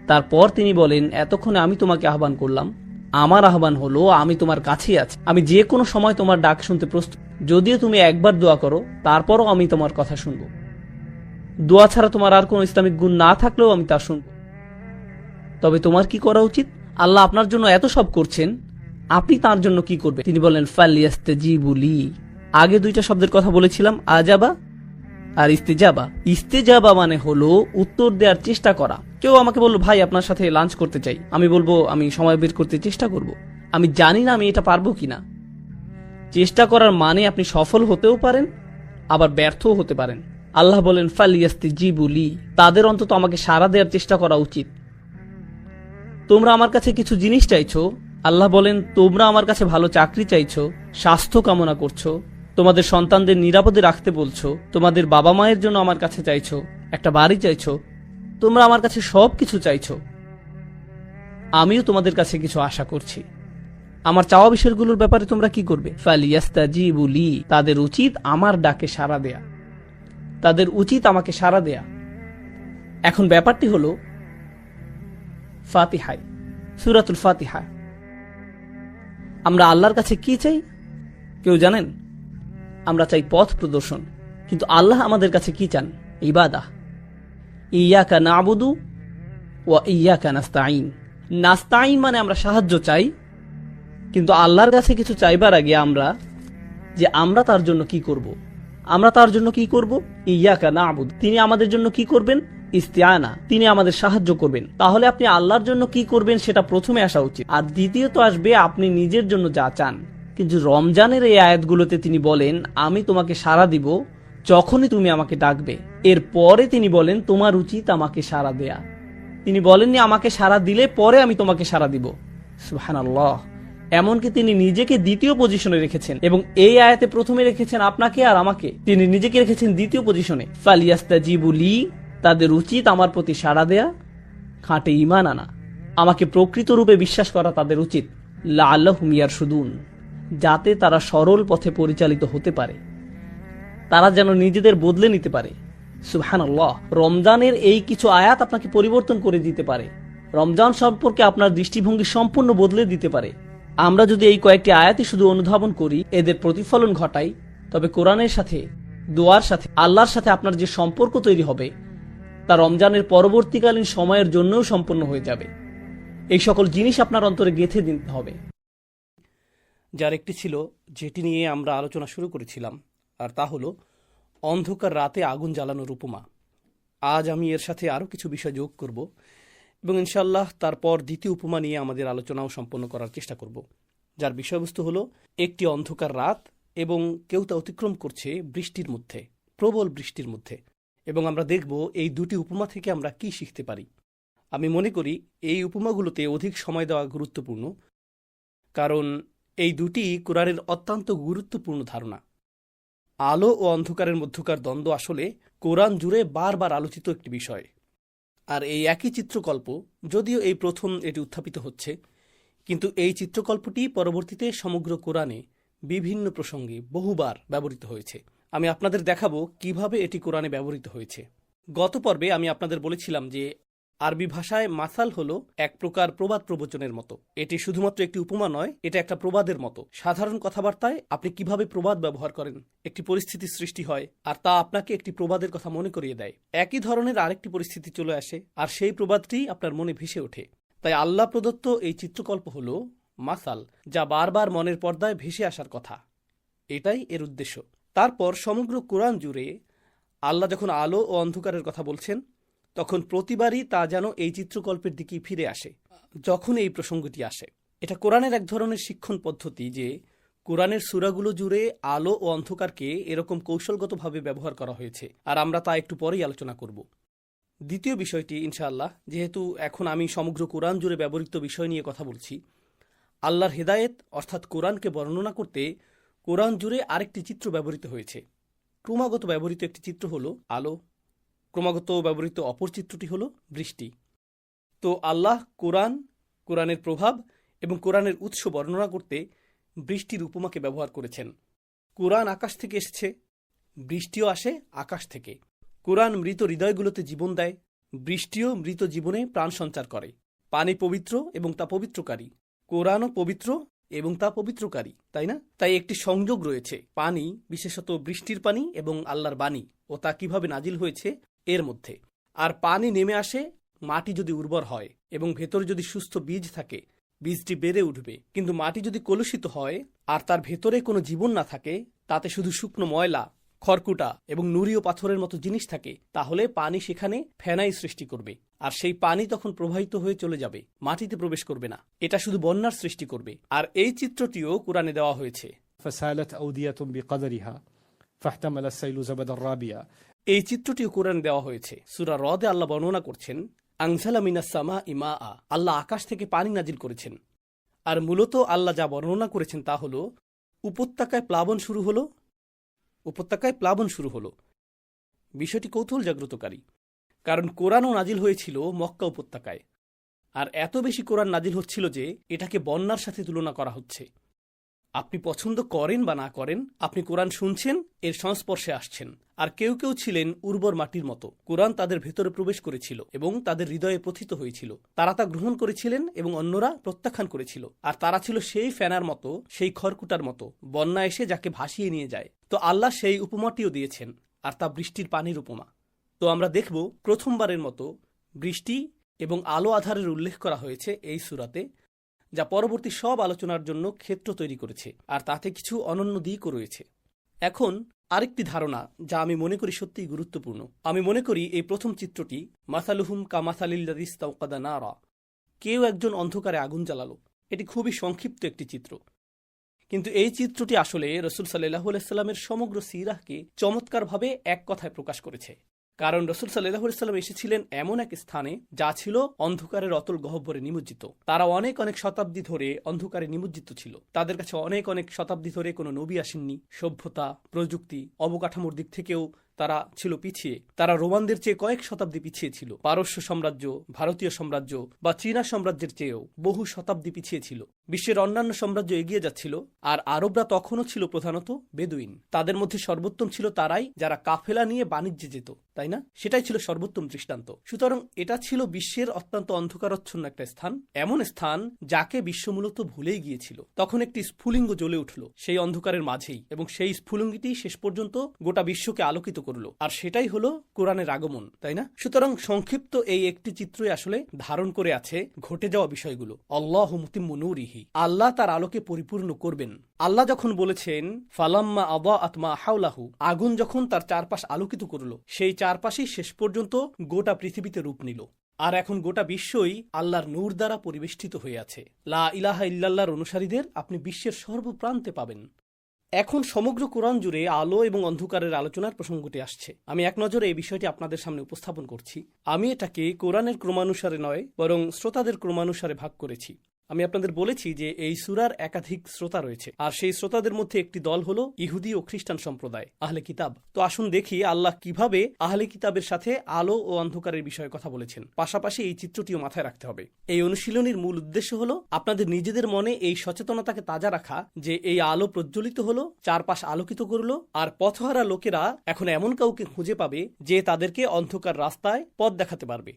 তারপর তিনি বলেন এতক্ষণে আমি তোমাকে আহ্বান করলাম, আমার আহ্বান হলো আমি তোমার কাছেই আছি, আমি যে কোনো সময় তোমার ডাক শুনতে প্রস্তুত। যদিও তুমি একবার দোয়া করো, তারপরও আমি তোমার কথা শুনবো। দোয়া ছাড়া তোমার আর কোনো ইসলামিক গুণ না থাকলেও আমি তা শুনবো। তবে তোমার কি করা উচিত? আল্লাহ আপনার জন্য এত সব করছেন, আপনি তার জন্য কি করবে? তিনি বলেন ফালিয়াস্তাজিবু লি। আগে দুইটা শব্দের কথা বলেছিলাম, আজাবা আর ইস্তেজাবা। ইস্তেজাবা মানে হলো উত্তর দেওয়ার চেষ্টা করা। কেউ আমাকে বললো, ভাই আপনার সাথে লাঞ্চ করতে চাই, আমি বলবো আমি সময় বের করতে চেষ্টা করব। আমি জানি না আমি এটা পারবো কিনা। চেষ্টা করার মানে আপনি সফল হতেও পারেন, আবার ব্যর্থও হতে পারেন। আল্লাহ বলেন ফালিয়াস্তাজিবু লি, তাদের অন্তত আমাকে সাড়া দেওয়ার চেষ্টা করা উচিত। তোমরা আমার কাছে কিছু জিনিস চাইছো, আল্লাহ বলেন তোমরা আমার কাছে ভালো চাকরি চাইছো, স্বাস্থ্য কামনা করছো, তোমাদের সন্তানদের নিরাপদে রাখতে বলছো, তোমাদের বাবা মায়ের জন্য আমার কাছে চাইছো, একটা বাড়ি চাইছো, তোমরা আমার কাছে সব কিছু চাইছো। আমিও তোমাদের কাছে কিছু আশা করছি। আমার চাওয়া বিষয়গুলোর ব্যাপারে তোমরা কি করবে? ফালিয়াস্তাজিবু লি, তাদের উচিত আমার ডাকে সাড়া দেয়া, তাদের উচিত আমাকে সাড়া দেয়া। এখন ব্যাপারটি হলো ফাতিহায়, সূরাতুল ফাতিহা, আমরা আল্লাহর কাছে কি চাই কেউ জানেন? আমরা চাই পথ প্রদর্শন, কিন্তু আল্লাহ আমাদের কাছে কি চান? ইবাদাহ। ইয়াকা নাবুদু ওয়া ইয়াকা নাস্তাইন। নাস্তাইন মানে আমরা সাহায্য চাই, কিন্তু আল্লাহর কাছে কিছু চাইবার আগে আমরা তার জন্য কি করব। আমরা তার জন্য কি করব? ইয়াকা নাবুদ, তিনি আমাদের জন্য কি করবেন? ইস্তিআনা, তিনি আমাদের সাহায্য করবেন। তাহলে আপনি আল্লাহর জন্য কি করবেন সেটা প্রথমে আসা উচিত, আর দ্বিতীয়ত আসবে আপনি নিজের জন্য যা চান। কিন্তু রমজানের এই আয়াতগুলোতে তিনি বলেন আমি তোমাকে সাড়া দিব যখনই তুমি আমাকে ডাকবে। এরপরে তিনি বলেন তোমার উচিত আমাকে সাড়া দেয়া। তিনি বলেননি আমাকে সাড়া দিলে পরে আমি তোমাকে সাড়া দিব। সুবহানাল্লাহ। এমনকি তিনি নিজেকে দ্বিতীয় পজিশনে রেখেছেন, এবং এই আয়াতে প্রথমে রেখেছেন আপনাকে আর আমাকে, তিনি নিজেকে রেখেছেন দ্বিতীয় পজিশনে। ফালিয়াস্তাজিবু লি, তাদের উচিত আমার প্রতি সাড়া দেয়া, খাঁটে ঈমান আনা, আমাকে প্রকৃত রূপে বিশ্বাস করা তাদের উচিত। লাআল্লাহুম ইয়ারশুদুন, যাতে তারা সরল পথে পরিচালিত হতে পারে, তারা যেন নিজেদের বদলে নিতে পারে। সুবহানাল্লাহ। রমজানের এই কিছু আয়াত আপনাকে পরিবর্তন করে দিতে পারে, রমজান সম্পর্কে আপনার দৃষ্টিভঙ্গি সম্পূর্ণ বদলে দিতে পারে। আমরা যদি এই কয়েকটি আয়াতই শুধু অনুধাবন করি, এদের প্রতিফলন ঘটাই, তবে কোরআনের সাথে, দোয়ার সাথে, আল্লাহর সাথে আপনার যে সম্পর্ক তৈরি হবে তা রমজানের পরবর্তীকালীন সময়ের জন্যও সম্পন্ন হয়ে যাবে। এই সকল জিনিস আপনার অন্তরে গেঁথে দিতে হবে। যার একটি ছিল যেটি নিয়ে আমরা আলোচনা শুরু করেছিলাম, আর তা হলো অন্ধকার রাতে আগুন জ্বালানোর উপমা। আজ আমি এর সাথে আরও কিছু বিষয় যোগ করব এবং ইনশাআল্লাহ তারপর দ্বিতীয় উপমা নিয়ে আমাদের আলোচনাও সম্পন্ন করার চেষ্টা করব, যার বিষয়বস্তু হলো একটি অন্ধকার রাত এবং কেউ তা অতিক্রম করছে বৃষ্টির মধ্যে, প্রবল বৃষ্টির মধ্যে। এবং আমরা দেখব এই দুটি উপমা থেকে আমরা কি শিখতে পারি। আমি মনে করি এই উপমাগুলোতে অধিক সময় দেওয়া গুরুত্বপূর্ণ, কারণ এই দুটি কোরআনের অত্যন্ত গুরুত্বপূর্ণ ধারণা। আলো ও অন্ধকারের মধ্যকার দ্বন্দ্ব আসলে কোরআন জুড়ে বারবার আলোচিত একটি বিষয়। আর এই একই চিত্রকল্প, যদিও এই প্রথম এটি উত্থাপিত হচ্ছে, কিন্তু এই চিত্রকল্পটি পরবর্তীতে সমগ্র কোরআনে বিভিন্ন প্রসঙ্গে বহুবার ব্যবহৃত হয়েছে। আমি আপনাদের দেখাবো কিভাবে এটি কোরআনে ব্যবহৃত হয়েছে। গত পর্বে আমি আপনাদের বলেছিলাম যে আরবি ভাষায় মাসাল হলো এক প্রকার প্রবাদ প্রবচনের মতো। এটি শুধুমাত্র একটি উপমা নয়, এটা একটা প্রবাদের মতো। সাধারণ কথাবার্তায় আপনি কিভাবে প্রবাদ ব্যবহার করেন, একটি পরিস্থিতি সৃষ্টি হয় আর তা আপনাকে একটি প্রবাদের কথা মনে করিয়ে দেয়। একই ধরনের আরেকটি পরিস্থিতি চলে আসে আর সেই প্রবাদটি আপনার মনে ভেসে ওঠে। তাই আল্লাহ প্রদত্ত এই চিত্রকল্প হলো মাসাল, যা বারবার মনের পর্দায় ভেসে আসার কথা। এটাই এর উদ্দেশ্য। তারপর সমগ্র কোরআন জুড়ে আল্লাহ যখন আলো ও অন্ধকারের কথা বলছেন, তখন প্রতিবারই তা যেন এই চিত্রকল্পের দিকেই ফিরে আসে যখন এই প্রসঙ্গটি আসে। এটা কোরআনের এক ধরনের শিক্ষণ পদ্ধতি যে কোরআনের সূরাগুলো জুড়ে আলো ও অন্ধকারকে এরকম কৌশলগতভাবে ব্যবহার করা হয়েছে, আর আমরা তা একটু পরেই আলোচনা করব। দ্বিতীয় বিষয়টি ইনশাআল্লাহ, যেহেতু এখন আমি সমগ্র কোরআন জুড়ে ব্যবহৃত বিষয় নিয়ে কথা বলছি, আল্লাহর হেদায়েত অর্থাৎ কোরআনকে বর্ণনা করতে কোরআন জুড়ে আরেকটি চিত্র ব্যবহৃত হয়েছে। ক্রমাগত ব্যবহৃত একটি চিত্র হলো আলো, ক্রমাগত ব্যবহৃত অপর চিত্রটি হলো বৃষ্টি। তো আল্লাহ কোরআনের প্রভাব এবং কোরআনের উৎস বর্ণনা করতে বৃষ্টির উপমাকে ব্যবহার করেছেন। কোরআন আকাশ থেকে এসেছে, বৃষ্টিও আসে আকাশ থেকে। কোরআন মৃত হৃদয়গুলোতে জীবন দেয়, বৃষ্টিও মৃত জীবনে প্রাণ সঞ্চার করে। পানি পবিত্র এবং তা পবিত্রকারী। কোরআনও পবিত্র এবং তা পবিত্রকারী, তাই না? তাই একটি সংযোগ রয়েছে পানি, বিশেষত বৃষ্টির পানি এবং আল্লাহর বাণী ও তা কিভাবে নাজিল হয়েছে এর মধ্যে। আর পানি নেমে আসে মাটি যদি উর্বর হয় এবং ভেতরে যদি সুস্থ বীজ থাকে, বীজটি বেড়ে উঠবে। কিন্তু মাটি যদি কলুষিত হয় আর তার ভেতরে কোনো জীবন না থাকে, তাতে শুধু শুকনো ময়লা, খড়কুটা এবং নুড়ি ও পাথরের মতো জিনিস থাকে, তাহলে পানি সেখানে ফেনাই সৃষ্টি করবে আর সেই পানি তখন প্রবাহিত হয়ে চলে যাবে, মাটিতে প্রবেশ করবে না। এটা শুধু বন্যার সৃষ্টি করবে। আর এই চিত্রটিও কোরআনে দেওয়া হয়েছে। فسالت أودية بقدرها فاحتمل السيل زبدا رابيا। এই চিত্রটিও কোরআনে দেওয়া হয়েছে। সূরা রদে আল্লাহ বর্ণনা করছেন, আনজালা মিনাস সামাই মাআ, আল্লাহ আকাশ থেকে পানি নাজিল করেছেন। আর মূলত আল্লাহ যা বর্ণনা করেছেন তা হলো উপত্যকায় প্লাবন শুরু হলো। বিষয়টি কৌতূহল জাগ্রতকারী, কারণ কোরআনও নাজিল হয়েছিল মক্কা উপত্যকায়। আর এত বেশি কোরআন নাজিল হচ্ছিল যে এটাকে বন্যার সাথে তুলনা করা হচ্ছে। আপনি পছন্দ করেন বা না করেন, আপনি কোরআন শুনছেন, এর সংস্পর্শে আসছেন। আর কেউ কেউ ছিলেন উর্বর মাটির মতো, কোরআন তাদের ভেতরে প্রবেশ করেছিল এবং তাদের হৃদয়ে প্রথিত হয়েছিল। তারা তা গ্রহণ করেছিলেন এবং অন্যরা প্রত্যাখ্যান করেছিল। আর তারা ছিল সেই ফেনার মতো, সেই খড়কুটার মতো, বন্যা এসে যাকে ভাসিয়ে নিয়ে যায়। তো আল্লাহ সেই উপমাটিও দিয়েছেন, আর তা বৃষ্টির পানির উপমা। তো আমরা দেখব প্রথমবারের মতো বৃষ্টি এবং আলো আধারের উল্লেখ করা হয়েছে এই সূরাতে, যা পরবর্তী সব আলোচনার জন্য ক্ষেত্র তৈরি করেছে। আর তাতে কিছু অনন্য দিকও রয়েছে। এখন আরেকটি ধারণা যা আমি মনে করি সত্যিই গুরুত্বপূর্ণ। আমি মনে করি এই প্রথম চিত্রটি মাসালুহুম কা মাসালিল্লাযী ইসতাওকাদা নারা, কেউ একজন অন্ধকারে আগুন জ্বালালো। এটি খুবই সংক্ষিপ্ত একটি চিত্র, কিন্তু এই চিত্রটি আসলে রাসূল সাল্লাল্লাহু আলাইহি সাল্লামের সমগ্র সিরাহকে চমৎকারভাবে এক কথায় প্রকাশ করেছে। কারণ রাসূল সাল্লাল্লাহু আলাইহি সাল্লাম এসেছিলেন এমন এক স্থানে যা ছিল অন্ধকারের অতল গহ্বরে নিমজ্জিত। তারা অনেক অনেক শতাব্দী ধরে অন্ধকারে নিমজ্জিত ছিল। তাদের কাছে অনেক অনেক শতাব্দী ধরে কোনো নবী আসেননি। সভ্যতা, প্রযুক্তি, অবকাঠামোর দিক থেকেও তারা ছিল পিছিয়ে। তারা রোমানদের চেয়ে কয়েক শতাব্দী পিছিয়ে ছিল। পারস্য সাম্রাজ্য, ভারতীয় সাম্রাজ্য বা চীনা সাম্রাজ্যের চেয়েও বহু শতাব্দী পিছিয়ে ছিল। বিশ্বের অন্যান্য সাম্রাজ্য এগিয়ে যাচ্ছিল, আর আরবরা তখনও ছিল প্রধানত বেদুইন। তাদের মধ্যে সর্বোত্তম ছিল তারাই যারা কাফেলা নিয়ে বাণিজ্যে যেত, তাই না? সেটাই ছিল সর্বোত্তম দৃষ্টান্ত। সুতরাং এটা ছিল বিশ্বের অত্যন্ত অন্ধকারচ্ছন্ন একটা স্থান, এমন স্থান যাকে বিশ্ব মূলত ভুলেই গিয়েছিল। তখন একটি স্ফুলিঙ্গ জ্বলে উঠল সেই অন্ধকারের মাঝেই, এবং সেই স্ফুলিঙ্গটি শেষ পর্যন্ত গোটা বিশ্বকে আলোকিত করল। আর সেটাই হলো কোরআনের আগমন, তাই না? সুতরাং সংক্ষিপ্ত এই একটি চিত্রই আসলে ধারণ করে আছে ঘটে যাওয়া বিষয়গুলো। আল্লাহু মুতিম্মু নূরিহি, আল্লাহ তার আলোকে পরিপূর্ণ করবেন। আল্লাহ যখন বলেছেন ফালাম্মা আদাআত মা হাওলাহু, আগুন যখন তার চারপাশ আলোকিত করল, সেই চারপাশেই শেষ পর্যন্ত গোটা পৃথিবীতে রূপ নিল। আর এখন গোটা বিশ্বই আল্লাহর নূর দ্বারা পরিবেষ্টিত হয়ে আছে। লা ইলাহা ইল্লাল্লাহর অনুসারীদের আপনি বিশ্বের সর্বপ্রান্তে পাবেন। এখন সমগ্র কোরআন জুড়ে আলো এবং অন্ধকারের আলোচনার প্রসঙ্গটি আসছে। আমি এক নজরে এই বিষয়টি আপনাদের সামনে উপস্থাপন করছি। আমি এটাকে কোরআনের ক্রমানুসারে নয়, বরং শ্রোতাদের ক্রমানুসারে ভাগ করেছি। আমি আপনাদের বলেছি যে এই সূরার একাধিক শ্রোতা রয়েছে, আর সেই শ্রোতাদের মধ্যে একটি দল হলো ইহুদি ও খ্রিস্টান সম্প্রদায়, আহলে কিতাব। তো আসুন দেখি আল্লাহ কিভাবে আহলে কিতাবের সাথে আলো ও অন্ধকারের বিষয়ে কথা বলেছেন। পাশাপাশি এই চিত্রটিও মাথায় রাখতে হবে। এই অনুশীলনীর মূল উদ্দেশ্য হলো আপনাদের নিজেদের মনে এই সচেতনতাকে তাজা রাখা যে এই আলো প্রজ্বলিত হলো, চারপাশ আলোকিত করলো, আর পথহারা লোকেরা এখন এমন কাউকে খুঁজে পাবে যে তাদেরকে অন্ধকার রাস্তায় পথ দেখাতে পারবে।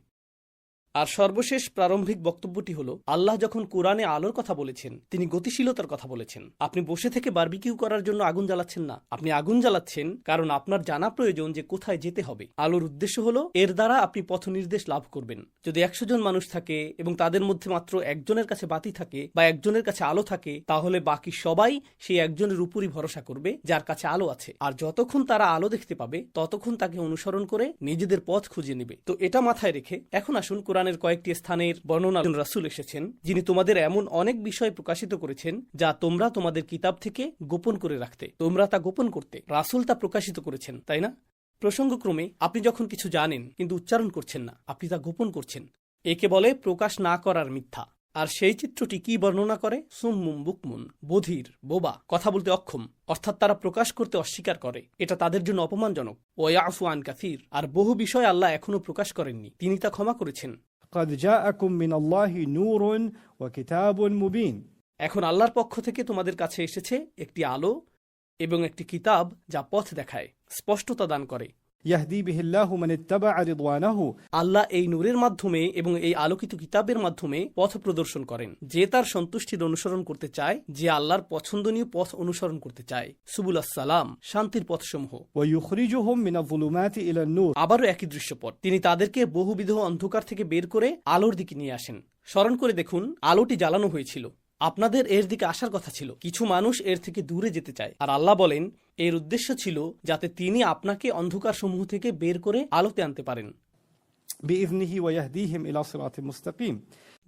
আর সর্বশেষ প্রারম্ভিক বক্তব্যটি হলো, আল্লাহ যখন কোরআনে আলোর কথা বলেছেন, তিনি গতিশীলতার কথা বলেছেন। আপনি বসে থেকে বারবিকিউ করার জন্য আগুন জ্বালাচ্ছেন না, আপনি আগুন জ্বালাচ্ছেন কারণ আপনার জানা প্রয়োজন যে কোথায় যেতে হবে। আলোর উদ্দেশ্য হলো এর দ্বারা আপনি পথ নির্দেশ লাভ করবেন। যদি 100 জন মানুষ থাকে এবং তাদের মধ্যে মাত্র একজনের কাছে বাতি থাকে বা একজনের কাছে আলো থাকে, তাহলে বাকি সবাই সেই একজনের উপরই ভরসা করবে যার কাছে আলো আছে। আর যতক্ষণ তারা আলো দেখতে পাবে ততক্ষণ তাকে অনুসরণ করে নিজেদের পথ খুঁজে নেবে। তো এটা মাথায় রেখে এখন আসুন কোরআনের কয়েকটি স্থানের বর্ণনা। রাসূল এসেছেন যিনি তোমাদের এমন অনেক বিষয় প্রকাশিত করেছেন যা তোমরা তোমাদের কিতাব থেকে গোপন করে রাখতে, তোমরা তা গোপন করতে। রাসূল তা প্রকাশিত করেছেন, তাই না? প্রসঙ্গক্রমে আপনি যখন কিছু জানেন কিন্তু উচ্চারণ করছেন না, আপনি তা গোপন করছেন, একে বলে প্রকাশ না করার মিথ্যা। আর সেই চিত্রটি কি বর্ণনা করে? সুম্মুম বুকমুন, বধির, বোবা, কথা বলতে অক্ষম, অর্থাৎ তারা প্রকাশ করতে অস্বীকার করে। এটা তাদের জন্য অপমানজনক। ওয়া ইয়াফু আন কাসীর, আর বহু বিষয় আল্লাহ এখনো প্রকাশ করেননি, তিনি তা ক্ষমা করেছেন। قد جاءكم من الله نور وكتاب مبين। এখন আল্লাহর পক্ষ থেকে তোমাদের কাছে এসেছে একটি আলো এবং একটি কিতাব যা পথ দেখায়, স্পষ্টতা দান করে। يهدي به الله من اتبع رضوانه আল্লাহ এই নূরের মাধ্যমে এবং এই আলোকিত কিতাবের মাধ্যমে পথ প্রদর্শন করেন যে তার সন্তুষ্টির অনুসরণ করতে চায়, যে আল্লাহর পছন্দনীয় পথ অনুসরণ করতে চায়। সুবুল সালাম, শান্তির পথসমূহ। ويخرجهم من الظلمات إلى النور আবারও একই দৃশ্যপট, তিনি তাদেরকে বহুবিধ অন্ধকার থেকে বের করে আলোর দিকে নিয়ে আসেন। স্মরণ করে দেখুন, আলোটি জ্বালানো হয়েছিল, আপনাদের এর দিকে আসার কথা ছিল, কিছু মানুষ এর থেকে দূরে যেতে চায়, আর আল্লাহ বলেন এর উদ্দেশ্য ছিল যাতে তিনি আপনাকে অন্ধকার সমূহ থেকে বের করে আলোতে আনতে পারেন بإذنه ويهديهم إلى صراط مستقيم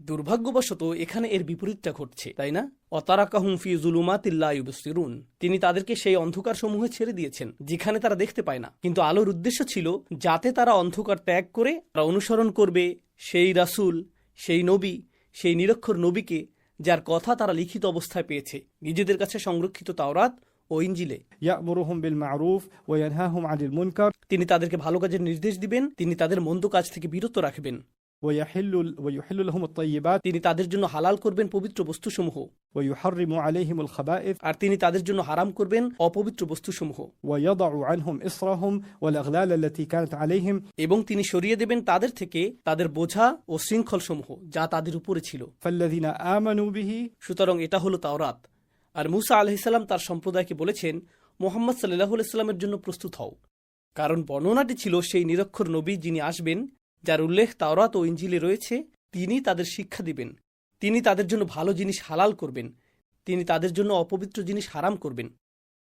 দুর্ভাগ্যবশত এখানে এর বিপরীতটা ঘটছে, তাই না? অতারাকাহুম ফি যুলুমাতিল লা ইউবসিরুন, তিনি তাদেরকে সেই অন্ধকার সমূহে ছেড়ে দিয়েছেন যেখানে তারা দেখতে পায় না। কিন্তু আলোর উদ্দেশ্য ছিল যাতে তারা অন্ধকার ত্যাগ করে তারা অনুসরণ করবে সেই রাসূল, সেই নবী, সেই নিরক্ষর নবীকে যার কথা তারা লিখিত অবস্থায় পেয়েছে নিজেদের কাছে সংরক্ষিত তাওরাত ও ইনজিলে। يأمرهم بالمعروف وينهاهم عن المنكر তিনি তাদেরকে ভালো কাজের নির্দেশ দিবেন, তিনি তাদের মন্দ কাজ থেকে বিরত রাখবেন, ويحل لهم الطيبات তিনি তাদের জন্য হালাল করবেন পবিত্র বস্তুসমূহ, ويحرم عليهم الخبائث আর তিনি তাদের জন্য হারাম করবেন অপবিত্র বস্তুসমূহ, ويضع عنهم إصرهم والأغلال التي كانت عليهم এবং তিনি সরিয়ে দেবেন তাদের থেকে তাদের বোঝা ও শৃঙ্খলসমূহ যা তাদের উপরে ছিল। فالذين آمنوا به সুতরাং এটা হলো তাওরাত। আর মূসা আলাইহিসসালাম তার সম্প্রদায়কে বলেছেন মুহাম্মদ সাল্লাল্লাহু আলাইহি সাল্লামের জন্য প্রস্তুত হও, কারণ বর্ণনাটি ছিল সেই নিরক্ষর নবী যিনি আসবেন, যার উল্লেখ তাওরাত ও ইনজিলে রয়েছে। তিনি তাদের শিক্ষা দিবেন, তিনি তাদের জন্য ভালো জিনিস হালাল করবেন, তিনি তাদের জন্য অপবিত্র জিনিস হারাম করবেন,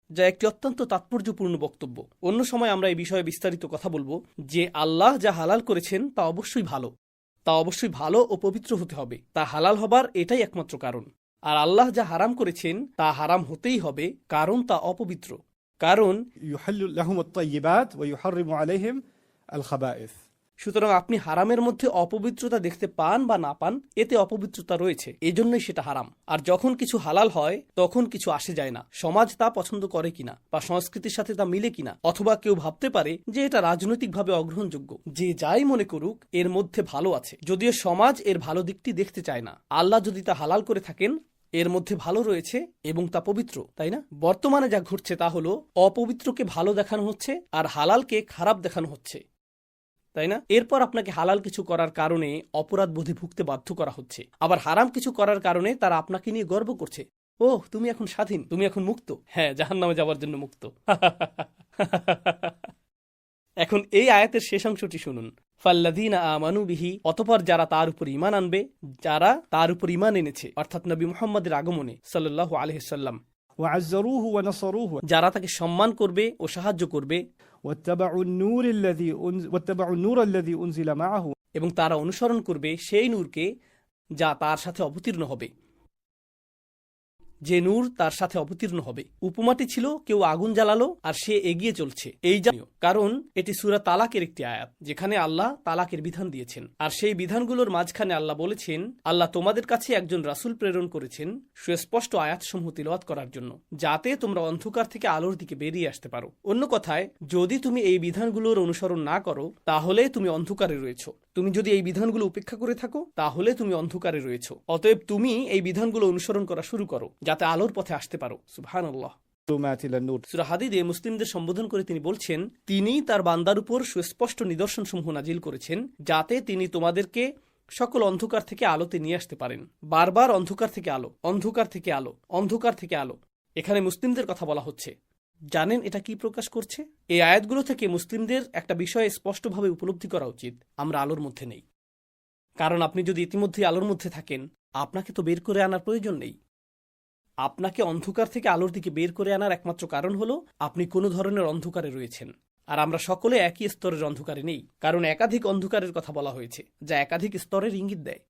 যা একটি অত্যন্ত তাৎপর্যপূর্ণ বক্তব্য। অন্য সময় আমরা এই বিষয়ে বিস্তারিত কথা বলবো যে আল্লাহ যা হালাল করেছেন তা অবশ্যই ভালো, তা অবশ্যই ভালো ও পবিত্র হতে হবে, তা হালাল হবার এটাই একমাত্র কারণ। আর আল্লাহ যা হারাম করেছেন তা হারাম হতেই হবে, কারণ তা অপবিত্র, কারণ يحل لهم الطيبات ويحرم عليهم الخبائث সুতরাং আপনি হারামের মধ্যে অপবিত্রতা দেখতে পান বা না পান, এতে অপবিত্রতা রয়েছে, এজন্যই সেটা হারাম। আর যখন কিছু হালাল হয় তখন কিছু আসে যায় না সমাজ তা পছন্দ করে কিনা বা সংস্কৃতির সাথে তা মিলে কিনা, অথবা কেউ ভাবতে পারে যে এটা রাজনৈতিকভাবে অগ্রহণযোগ্য। যে যাই মনে করুক এর মধ্যে ভালো আছে, যদিও সমাজ এর ভালো দিকটি দেখতে চায় না। আল্লাহ যদি তা হালাল করে থাকেন এর মধ্যে ভালো রয়েছে এবং তা পবিত্র, তাই না? বর্তমানে যা ঘটছে তা হলো অপবিত্রকে ভালো দেখানো হচ্ছে আর হালালকে খারাপ দেখানো হচ্ছে, তাই না? এরপর আপনাকে হালাল কিছু করার কারণে অপরাধ বোধে ভুগতে বাধ্য করা হচ্ছে, আবার হারাম কিছু করার কারণে তারা আপনাকে নিয়ে গর্ব করছে, ওহ তুমি এখন স্বাধীন, তুমি এখন মুক্ত, হ্যাঁ জাহান্নামে যাওয়ার জন্য মুক্ত। এখন এই আয়াতের শেষ অংশটি শুনুন, ফাল্লাযীনা আমানু বিহি, অতঃপর যারা তার উপর ঈমান আনবে, যারা তার উপর ঈমান এনেছে অর্থাৎ নবী মুহাম্মদের আগমনে সাল্লাল্লাহু আলাইহি সাল্লাম, وعزروه ونصروه যারা তাকে সম্মান করবে ও সাহায্য করবে, واتبعوا النور الذي أنزل معه এবং তারা অনুসরণ করবে সেই নূরকে যা তার সাথে অবতীর্ণ হবে, যে নূর তার সাথে অবতীর্ণ হবে। উপমাটি ছিল কেউ আগুন জ্বালালো আর সে এগিয়ে চলছে, এই জাতীয়, কারণ এটি সূরা তালাকের একটি আয়াত যেখানে আল্লাহ তালাকের বিধান দিয়েছেন। আর সেই বিধানগুলোর মাঝখানে আল্লাহ বলেছেন আল্লাহ তোমাদের কাছে একজন রাসূল প্রেরণ করেছেন সুস্পষ্ট আয়াতসমূহ তিলাওয়াত করার জন্য, যাতে তোমরা অন্ধকার থেকে আলোর দিকে বেরিয়ে আসতে পারো। অন্য কথায়, যদি তুমি এই বিধানগুলোর অনুসরণ না করো তাহলে তুমি অন্ধকারে রয়েছো, তুমি যদি এই বিধানগুলো উপেক্ষা করে থাকো তাহলে তুমি অন্ধকারে রয়েছো। অতএব তুমি এই বিধানগুলো অনুসরণ করা শুরু করো যাতে আলোর পথে আসতে পারো। সুবহানাল্লাহ। إلى النور সূরা হাদীদে মুসলিমদের সম্বোধন করে তিনি বলছেন তিনি তার বান্দার উপর সুস্পষ্ট নিদর্শনসমূহ নাজিল করেছেন যাতে তিনি তোমাদেরকে সকল অন্ধকার থেকে আলোতে নিয়ে আসতে পারেন। বারবার অন্ধকার থেকে আলো, অন্ধকার থেকে আলো, অন্ধকার থেকে আলো, এখানে মুসলিমদের কথা বলা হচ্ছে। জানেন এটা কি প্রকাশ করছে? এই আয়াতগুলো থেকে মুসলিমদের একটা বিষয় স্পষ্টভাবে উপলব্ধি করা উচিত, আমরা আলোর মধ্যে নেই। কারণ আপনি যদি ইতিমধ্যে আলোর মধ্যে থাকেন আপনাকে তো বের করে আনার প্রয়োজন নেই। আপনাকে অন্ধকার থেকে আলোর দিকে বের করে আনার একমাত্র কারণ হলো আপনি কোনো ধরনের অন্ধকারে রয়েছেন। আর আমরা সকলে একই স্তরের অন্ধকারে নেই, কারণ একাধিক অন্ধকারের কথা বলা হয়েছে যা একাধিক স্তরের ইঙ্গিত দেয়।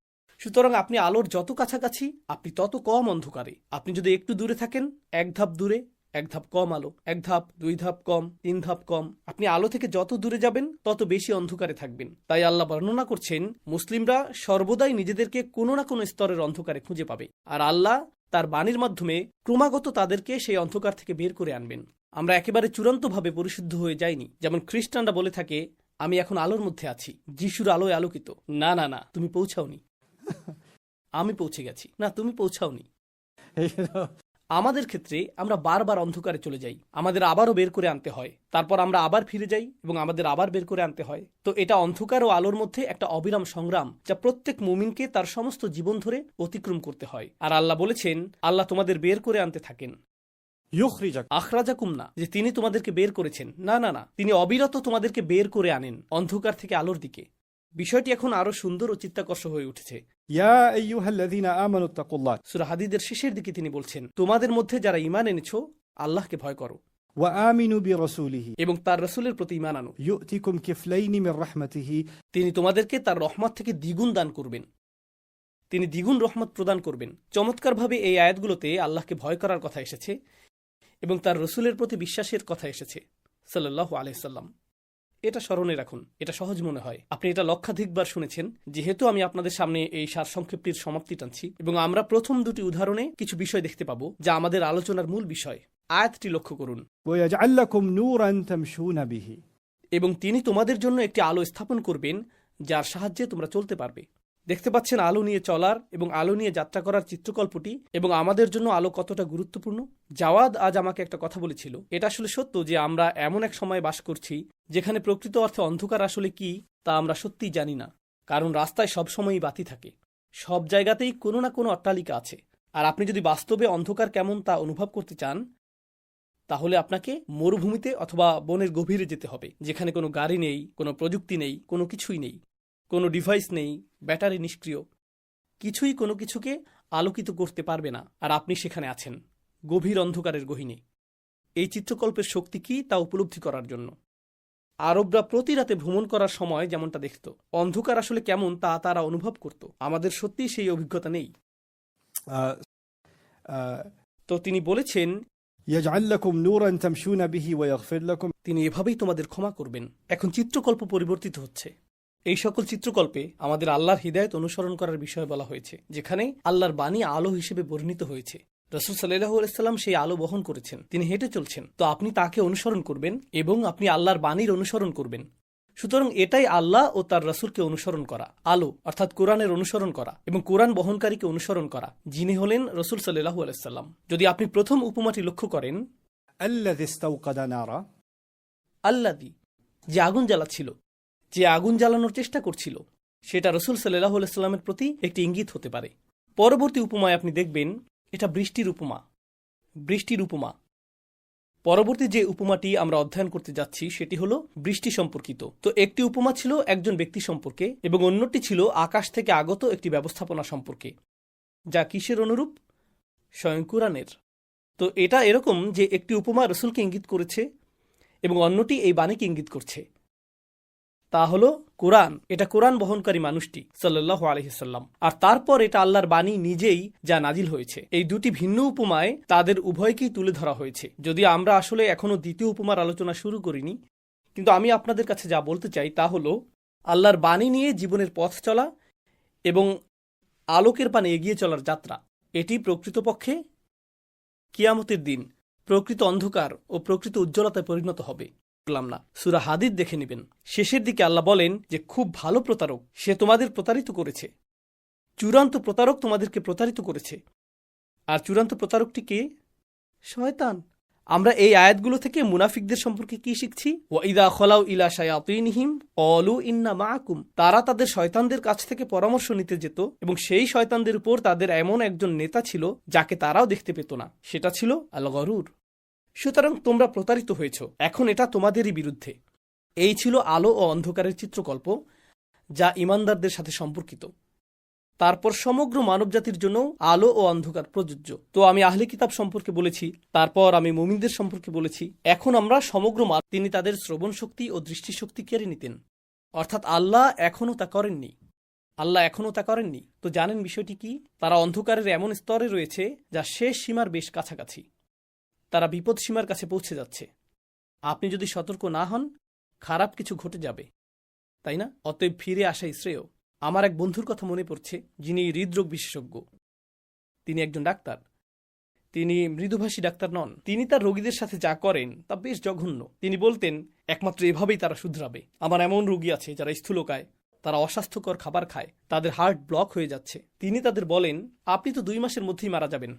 সুতরাং আপনি আলোর যত কাছাকাছি আপনি তত কম অন্ধকারে। আপনি যদি একটু দূরে থাকেন, এক ধাপ দূরে, এক ধাপ কম আলো, এক ধাপ, দুই ধাপ কম, তিন ধাপ কম, আপনি আলো থেকে যত দূরে যাবেন তত বেশি অন্ধকারে থাকবেন। তাই আল্লাহ বর্ণনা করছেন মুসলিমরা সর্বদাই নিজেদেরকে কোনো না কোনো স্তরের অন্ধকারে খুঁজে পাবে, আর আল্লাহ তার বাণীর মাধ্যমে ক্রমাগত তাদেরকে সেই অন্ধকার থেকে বের করে আনবেন। আমরা একেবারে চূড়ান্তভাবে পরিশুদ্ধ হয়ে যাইনি। যেমন খ্রিস্টানরা বলে থাকে আমি এখন আলোর মধ্যে আছি, যিশুর আলোয় আলোকিত। না না না, তুমি পৌঁছাওনি, আমি পৌঁছে গেছি। না, তুমি পৌঁছাওনি। আমাদের ক্ষেত্রে আমরা বারবার অন্ধকারে চলে যাই, আমাদের আবারও বের করে আনতে হয়, তারপর আমরা আবার ফিরে যাই এবং আমাদের আবার বের করে আনতে হয়। তো এটা অন্ধকার ও আলোর মধ্যে একটা অবিরাম সংগ্রাম, যা প্রত্যেক মুমিনকে তার সমস্ত জীবন ধরে অতিক্রম করতে হয়। আর আল্লাহ বলেছেন, আল্লাহ তোমাদের বের করে আনতে থাকেন। يخرجك আখরাজাকুম না, যে তিনি তোমাদেরকে বের করেছেন, না না না, তিনি অবিরত তোমাদেরকে বের করে আনেন অন্ধকার থেকে আলোর দিকে। বিষয়টি এখন আরো সুন্দর ও চিত্তাকর্ষক হয়ে উঠেছে। يا أيها الذين آمنوا اتقوا الله সূরা হাদীদের শেষের দিকে তিনি বলছেন, তোমাদের মধ্যে যারা ঈমান এনেছো আল্লাহকে ভয় করো وآمنوا برسوله এবং তার রাসূলের প্রতি ঈমান আনো, يؤتكم كفلين من رحمته তিনি তোমাদেরকে তার রহমত থেকে দ্বিগুণ দান করবেন, তিনি দ্বিগুণ রহমত প্রদান করবেন। চমৎকারভাবে এই আয়াতগুলোতে আল্লাহকে ভয় করার কথা এসেছে এবং তার রসুলের প্রতি বিশ্বাসের কথা এসেছে সাল্লাল্লাহু আলাইহি সাল্লাম। এটা স্মরণে রাখুন, এটা সহজ মনে হয়, আপনি এটা লক্ষাধিকবার শুনেছেন। যেহেতু আমি আপনাদের সামনে এই সারসংক্ষেপটির সমাপ্তি টানছি এবং আমরা প্রথম দুটি উদাহরণে কিছু বিষয় দেখতে পাবো যা আমাদের আলোচনার মূল বিষয়। আয়াতটি লক্ষ্য করুন, ويجعل لكم نورا تمشون به এবং তিনি তোমাদের জন্য একটি আলো স্থাপন করবেন যার সাহায্যে তোমরা চলতে পারবে। দেখতে পাচ্ছেন আলো নিয়ে চলার এবং আলো নিয়ে যাত্রা করার চিত্রকল্পটি এবং আমাদের জন্য আলো কতটা গুরুত্বপূর্ণ। জাওয়াদ আজ আমাকে একটা কথা বলেছিল, এটা আসলে সত্য যে আমরা এমন এক সময় বাস করছি যেখানে প্রকৃত অর্থে অন্ধকার আসলে কি তা আমরা সত্যিই জানি না, কারণ রাস্তায় সবসময়ই বাতি থাকে, সব জায়গাতেই কোনো না কোনো অট্টালিকা আছে। আর আপনি যদি বাস্তবে অন্ধকার কেমন তা অনুভব করতে চান তাহলে আপনাকে মরুভূমিতে অথবা বনের গভীরে যেতে হবে, যেখানে কোনো গাড়ি নেই, কোনো প্রযুক্তি নেই, কোনো কিছুই নেই, কোনো ডিভাইস নেই, ব্যাটারি নিষ্ক্রিয়, কিছুই কোনো কিছুকে আলোকিত করতে পারবে না। আর আপনি সেখানে আছেন গভীর অন্ধকারের গহীনে। এই চিত্রকল্পের শক্তি কি তা উপলব্ধি করার জন্য আরবরা প্রতি রাতে ভ্রমণ করার সময় যেমনটা দেখত, অন্ধকার আসলে কেমন তা তারা অনুভব করত। আমাদের সত্যিই সেই অভিজ্ঞতা নেই। آه، آه، তো তিনি বলেছেন, يجعل لكم نورا تمشون به ويغفر لكم তিনি এভাবেই তোমাদের ক্ষমা করবেন। এখন চিত্রকল্প পরিবর্তিত হচ্ছে। এই সকল চিত্রকল্পে আমাদের আল্লাহর হিদায়াত অনুসরণ করার বিষয় বলা হয়েছে, যেখানে আল্লাহর বাণী আলো হিসেবে বর্ণিত হয়েছে। রাসূল সাল্লাল্লাহু আলাইহি সাল্লাম সেই আলো বহন করেছেন, তিনি হেঁটে চলছেন, তো আপনি তাকে অনুসরণ করবেন এবং আপনি আল্লাহর বাণীর অনুসরণ করবেন। সুতরাং এটাই আল্লাহ ও তার রাসূলকে অনুসরণ করা, আলো অর্থাৎ কোরআনের অনুসরণ করা এবং কোরআন বহনকারীকে অনুসরণ করা, যিনি হলেন রাসূল সাল্লাল্লাহু আলাইহি সাল্লাম। যদি আপনি প্রথম উপমাটি লক্ষ্য করেন, الذي استوقد نارا আল্লাদি, যে আগুন জ্বালাচ্ছিল, যে আগুন জ্বালানোর চেষ্টা করছিল, সেটা রাসূল সাল্লাল্লাহু আলাইহি সাল্লামের প্রতি একটি ইঙ্গিত হতে পারে। পরবর্তী উপমায় আপনি দেখবেন এটা বৃষ্টির উপমা, বৃষ্টির উপমা। পরবর্তী যে উপমাটি আমরা অধ্যয়ন করতে যাচ্ছি সেটি হলো বৃষ্টি সম্পর্কিত। তো একটি উপমা ছিল একজন ব্যক্তি সম্পর্কে এবং অন্যটি ছিল আকাশ থেকে আগত একটি ব্যবস্থাপনা সম্পর্কে, যা কিসের অনুরূপ? স্বয়ং কুরআনের। তো এটা এরকম যে একটি উপমা রাসূলকে ইঙ্গিত করেছে এবং অন্যটি এই বাণীকে ইঙ্গিত করছে, তা হলো কোরআন। এটা কোরআন বহনকারী মানুষটি সাল্লাল্লাহু আলাইহি সাল্লাম, আর তারপর এটা আল্লাহর বাণী নিজেই যা নাজিল হয়েছে। এই দুটি ভিন্ন উপমায় তাদের উভয়কেই তুলে ধরা হয়েছে। যদি আমরা আসলে এখনো দ্বিতীয় উপমার আলোচনা শুরু করিনি, কিন্তু আমি আপনাদের কাছে যা বলতে চাই তা হলো আল্লাহর বাণী নিয়ে জীবনের পথ চলা এবং আলোকের পানে এগিয়ে চলার যাত্রা, এটি প্রকৃতপক্ষে কিয়ামতের দিন প্রকৃত অন্ধকার ও প্রকৃত উজ্জ্বলতায় পরিণত হবে। বললাম না, সূরা হাদীদ দেখে নেবেন। শেষের দিকে আল্লাহ বলেন যে খুব ভালো প্রতারক, সে তোমাদের প্রতারিত করেছে, চূড়ান্ত প্রতারক তোমাদেরকে প্রতারিত করেছে। আর চূড়ান্ত প্রতারকটি কে? শয়তান। আমরা এই আয়াতগুলো থেকে মুনাফিকদের সম্পর্কে কি শিখছি? ওয়াইদা খলাউ ইলা শায়াতিনহিম ক্বালু ইন্না মাআকুম, তারা তাদের শয়তানদের কাছ থেকে পরামর্শ নিতে যেত এবং সেই শয়তানদের উপর তাদের এমন একজন নেতা ছিল যাকে তারাও দেখতে পেত না, সেটা ছিল আল গরুর। সুতরাং তোমরা প্রতারিত হয়েছ, এখন এটা তোমাদেরই বিরুদ্ধে। এই ছিল আলো ও অন্ধকারের চিত্রকল্প যা ঈমানদারদের সাথে সম্পর্কিত। তারপর সমগ্র মানবজাতির জন্য আলো ও অন্ধকার প্রযোজ্য। তো আমি আহলে কিতাব সম্পর্কে বলেছি, তারপর আমি মুমিনদের সম্পর্কে বলেছি, এখন আমরা সমগ্র তিনি তাদের শ্রবণ শক্তি ও দৃষ্টিশক্তি কেড়ে নিতেন, অর্থাৎ আল্লাহ এখনও তা করেননি। আল্লাহ এখনও তা করেননি। তো জানেন বিষয়টি কি? তারা অন্ধকারের এমন স্তরে রয়েছে যা শেষ সীমার বেশ কাছাকাছি, তারা বিপদ সীমার কাছে পৌঁছে যাচ্ছে। আপনি যদি সতর্ক না হন, খারাপ কিছু ঘটে যাবে, তাই না? অতএব ফিরে আসাই শ্রেয়। আমার এক বন্ধুর কথা মনে পড়ছে, যিনি হৃদরোগ বিশেষজ্ঞ। তিনি একজন ডাক্তার, তিনি মৃদুভাষী ডাক্তার নন। তিনি তার রোগীদের সাথে যা করেন তা বেশ জঘন্য। তিনি বলতেন একমাত্র এভাবেই তারা শুধরাবে। আমার এমন রোগী আছে যারা স্থূলকায়, তারা অস্বাস্থ্যকর খাবার খায়, তাদের হার্ট ব্লক হয়ে যাচ্ছে। তিনি তাদের বলেন আপনি তো 2 মাসের মধ্যেই মারা যাবেন।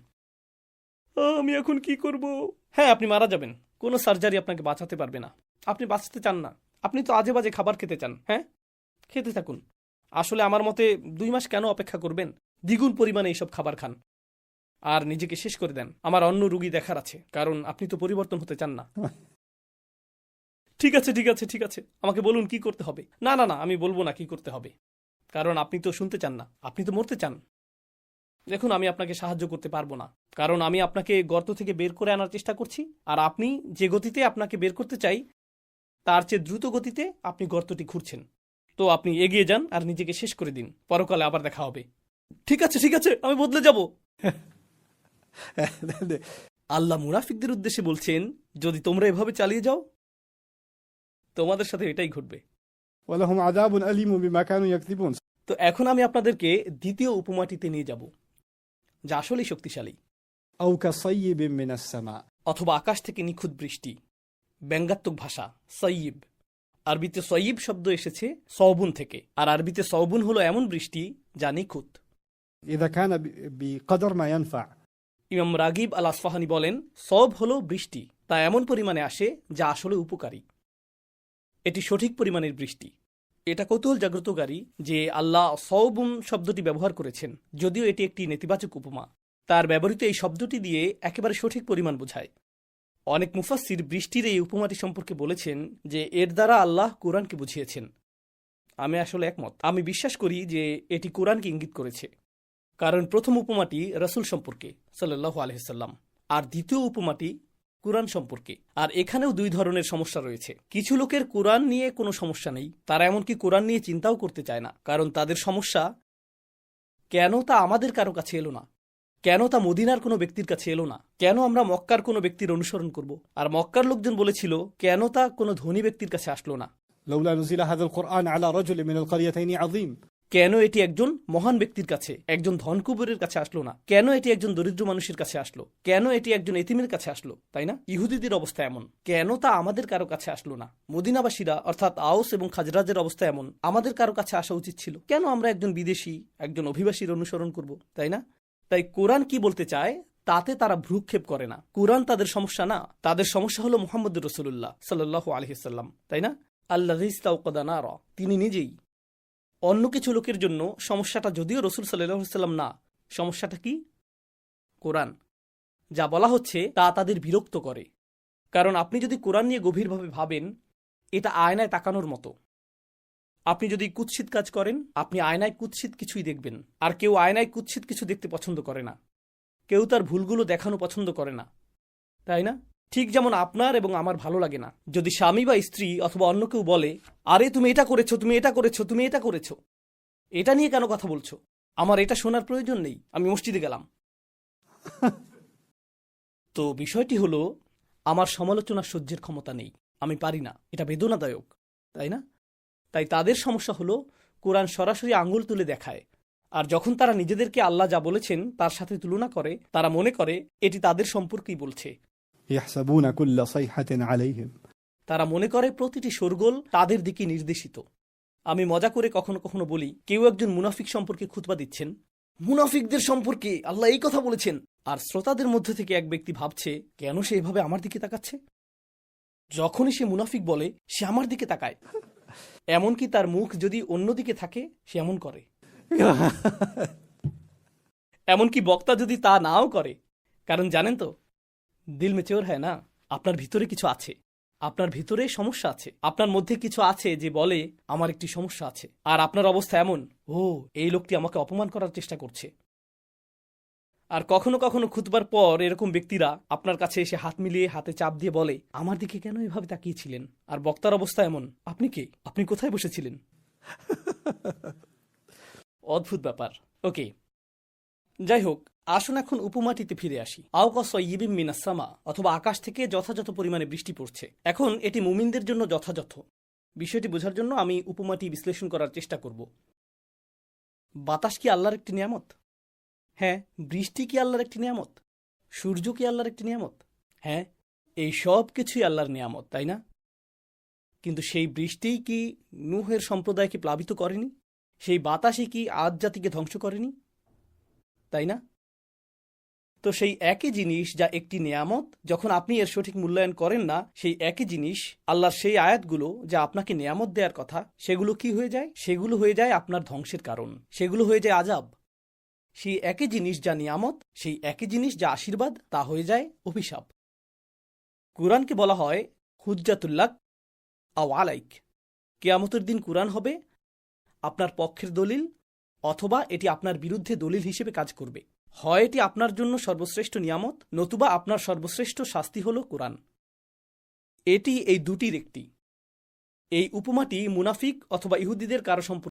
আমি এখন কি করব? হ্যাঁ, আপনি মারা যাবেন। কোনো সার্জারি আপনাকে বাঁচাতে পারবে না। আপনি বাঁচতে চান না, আপনি তো আজে বাজে খাবার খেতে চান। হ্যাঁ, খেতে থাকুন। আসলে আমার মতে 2 মাস কেন অপেক্ষা করবেন? দ্বিগুণ পরিমাণে এইসব খাবার খান আর নিজেকে শেষ করে দেন। আমার অন্য রুগী দেখার আছে, কারণ আপনি তো পরিবর্তন হতে চান না। ঠিক আছে, ঠিক আছে, ঠিক আছে, আমাকে বলুন কি করতে হবে। না না না, আমি বলবো না কি করতে হবে, কারণ আপনি তো শুনতে চান না, আপনি তো মরতে চান। দেখুন, আমি আপনাকে সাহায্য করতে পারবো না, কারণ আমি আপনাকে গর্ত থেকে বের করে আনার চেষ্টা করছি, আর আপনি যে গতিতে আপনাকে বের করতে চাই তার চেয়ে দ্রুত গতিতে আপনি গর্তটি খুঁড়ছেন। তো আপনি এগিয়ে যান আর নিজেকে শেষ করে দিন, পরকালে আবার দেখা হবে। ঠিক আছে, ঠিক আছে, আমি বদলে যাব। আল্লাহ মুনাফিকদের উদ্দেশ্যে বলছেন, যদি তোমরা এভাবে চালিয়ে যাও তোমাদের সাথে এটাই ঘটবে। ولهم عذاب أليم بما كانوا يكذبون. তো এখন আমি আপনাদেরকে দ্বিতীয় উপমাটিতে নিয়ে যাব, যা আসলেই শক্তিশালী। أو كصيب من السماء. অথবা আকাশ থেকে নিখুঁত বৃষ্টি। ব্যঙ্গাত্মক ভাষা সয়িব। আরবিতে সয়িব শব্দ এসেছে সওবুন থেকে, আর আরবিতে সওবুন হলো এমন বৃষ্টি যা নিখুঁত। إذا كان بقدر ما ينفع. ইমাম রাগিব আল আসফাহানি বলেন, সব হলো বৃষ্টি, তা এমন পরিমাণে আসে যা আসলে উপকারী। এটি সঠিক পরিমাণের বৃষ্টি। এটা কৌতূহল জাগ্রতকারী যে আল্লাহ সওবুন শব্দটি ব্যবহার করেছেন, যদিও এটি একটি নেতিবাচক উপমা। তার ব্যবহৃত এই শব্দটি দিয়ে একেবারে সঠিক পরিমাণ বোঝায়। অনেক মুফাসসির বৃষ্টির এই উপমাটি সম্পর্কে বলেছেন যে এর দ্বারা আল্লাহ কোরআনকে বুঝিয়েছেন। আমি আসলে একমত। আমি বিশ্বাস করি যে এটি কোরআনকে ইঙ্গিত করেছে, কারণ প্রথম উপমাটি রাসূল সম্পর্কে সাল্লাল্লাহু আলাইহি সাল্লাম, আর দ্বিতীয় উপমাটি কোরআন সম্পর্কে। আর এখানেও 2 ধরনের সমস্যা রয়েছে। কিছু লোকের কোরআন নিয়ে কোনো সমস্যা নেই, তারা এমনকি কোরআন নিয়ে চিন্তাও করতে চায় না, কারণ তাদের সমস্যা কেন তা আমাদের কারো কাছে এলো না, কেন তা মদিনার কোনো ব্যক্তির কাছে এলো না, কেন আমরা মক্কার কোনো ব্যক্তির অনুসরণ করব। আর মক্কার লোকজন বলেছিল কেন তা কোনো ধনী ব্যক্তির কাছে আসলো না, لولا نزل هذا القرآن على رجل من القريتين عظيم. কেন এটি একজন মহান ব্যক্তির কাছে, একজন ধনকুবেরের কাছে আসলো না, কেন এটি একজন দরিদ্র মানুষের কাছে আসলো, কেন এটি একজন এতিমের কাছে আসলো, তাই না? ইহুদিদের অবস্থা এমন, কেন তা আমাদের কারো কাছে আসলো না? মদিনাবাসীরা অর্থাৎ আউস এবং খাজরাজের অবস্থা এমন, আমাদের কারো কাছে আসা উচিত ছিল। কেন আমরা একজন বিদেশি, একজন অভিবাসীর অনুসরণ করব, তাই না? তাই কোরআন কি বলতে চায় তাতে তারা ভ্রুক্ষেপ করে না। কোরআন তাদের সমস্যা না, তাদের সমস্যা হলো মুহাম্মদুর রাসূলুল্লাহ সাল্লাল্লাহু আলাইহি সাল্লাম, তাই না? আল্লাযী ইসতাওকাদা নারা, তিনি নিজেই। অন্য কিছু লোকের জন্য সমস্যাটা যদিও রাসূল সাল্লাল্লাহু আলাইহি সাল্লাম না, সমস্যাটা কি? কোরআন। যা বলা হচ্ছে তা তাদের বিরক্ত করে, কারণ আপনি যদি কোরআন নিয়ে গভীরভাবে ভাবেন, এটা আয়নায় তাকানোর মতো। আপনি যদি কুৎসিত কাজ করেন, আপনি আয়নায় কুৎসিত কিছুই দেখবেন। আর কেউ আয়নায় কুৎসিত কিছু দেখতে পছন্দ করে না, কেউ তার ভুলগুলো দেখানো পছন্দ করে না, তাই না? ঠিক যেমন আপনার এবং আমার ভালো লাগে না যদি স্বামী বা স্ত্রী অথবা অন্য কেউ বলে, আরে তুমি এটা করেছো, তুমি এটা করেছো, তুমি এটা করেছো, এটা নিয়ে কেন কথা বলছো? আমার এটা শোনার প্রয়োজন নেই, আমি মসজিদে গেলাম। তো বিষয়টি হলো, আমার সমালোচনা সহ্যের ক্ষমতা নেই, আমি পারি না, এটা বেদনাদায়ক, তাই না? তাই তাদের সমস্যা হলো কোরআন সরাসরি আঙ্গুল তুলে দেখায়, আর যখন তারা নিজেদেরকে আল্লাহ যা বলেছেন তার সাথে তুলনা করে, তারা মনে করে এটি তাদের সম্পর্কেই বলছে। يحسبون كل صيحة عليهم. তারা মনে করে প্রতিটি শোরগোল তাদের দিকে নির্দেশিত। আমি মজা করে কখনো কখনো বলি, কেউ একজন মুনাফিক সম্পর্কে খুতবা দিচ্ছেন, মুনাফিকদের সম্পর্কে আল্লাহ এই কথা বলেছেন, আর শ্রোতাদের মধ্যে থেকে এক ব্যক্তি ভাবছে কেন সে এভাবে আমার দিকে তাকাচ্ছে। যখনই সে মুনাফিক বলে সে আমার দিকে তাকায়, এমনকি তার মুখ যদি অন্যদিকে থাকে সে এমন করে, এমনকি বক্তা যদি তা নাও করে। কারণ জানেন তো, দিল মে চোর হ্যায় না, আপনার ভিতরে কিছু আছে, আপনার ভিতরে সমস্যা আছে, আপনার মধ্যে কিছু আছে যে বলে আমার একটি সমস্যা আছে। আর আপনার অবস্থা এমন, ও এই লোকটি আমাকে অপমান করার চেষ্টা করছে। আর কখনো কখনো খুতবার পর এরকম ব্যক্তিরা আপনার কাছে এসে হাত মিলিয়ে হাতে চাপ দিয়ে বলে, আমার দিকে কেন এভাবে তাকিয়েছিলেন? আর বক্তার অবস্থা এমন, আপনি কে, আপনি কোথায় বসেছিলেন? অদ্ভুত ব্যাপার। ওকে, যাই হোক, আসুন এখন উপমাটিতে ফিরে আসি। আওকাসয়িবিম মিনাস সামা, অথবা আকাশ থেকে যথাযথ পরিমাণে বৃষ্টি পড়ছে। এখন এটি মুমিনদের জন্য যথাযথ। বিষয়টি বোঝার জন্য আমি উপমাটি বিশ্লেষণ করার চেষ্টা করব। বাতাস কি আল্লাহর একটি নিয়ামত? হ্যাঁ। বৃষ্টি কি আল্লাহর একটি নিয়ামত? সূর্য কি আল্লাহর একটি নিয়ামত? হ্যাঁ। এই সব কিছুই আল্লাহর নিয়ামত, তাই না? কিন্তু সেই বৃষ্টিই কি নূহের সম্প্রদায়কে প্লাবিত করেনি? সেই বাতাসই কি আদ জাতিকে ধ্বংস করেনি? তাই না? তো সেই একই জিনিস যা একটি নেয়ামত, যখন আপনি এর সঠিক মূল্যায়ন করেন না, সেই একই জিনিস আল্লাহর সেই আয়াতগুলো যা আপনাকে নেয়ামত দেওয়ার কথা, সেগুলো কি হয়ে যায়? সেগুলো হয়ে যায় আপনার ধ্বংসের কারণ, সেগুলো হয়ে যায় আযাব। সেই একই জিনিস যা নিয়ামত, সেই একই জিনিস যা আশীর্বাদ, তা হয়ে যায় অভিশাপ। কুরআনকে বলা হয় হুজ্জাতুল্লাক আও আলাইক। কিয়ামতের দিন কুরআন হবে আপনার পক্ষের দলিল, অথবা এটি আপনার বিরুদ্ধে দলিল হিসেবে কাজ করবে। হয় এটি আপনার জন্য সর্বশ্রেষ্ঠ নিয়ামত, নতুবা আপনার সর্বশ্রেষ্ঠ শাস্তি হল কুরআন। এটি এই দুটির একটি। এই উপমাটি মুনাফিক অথবা ইহুদিদের কারো সম্পর্কে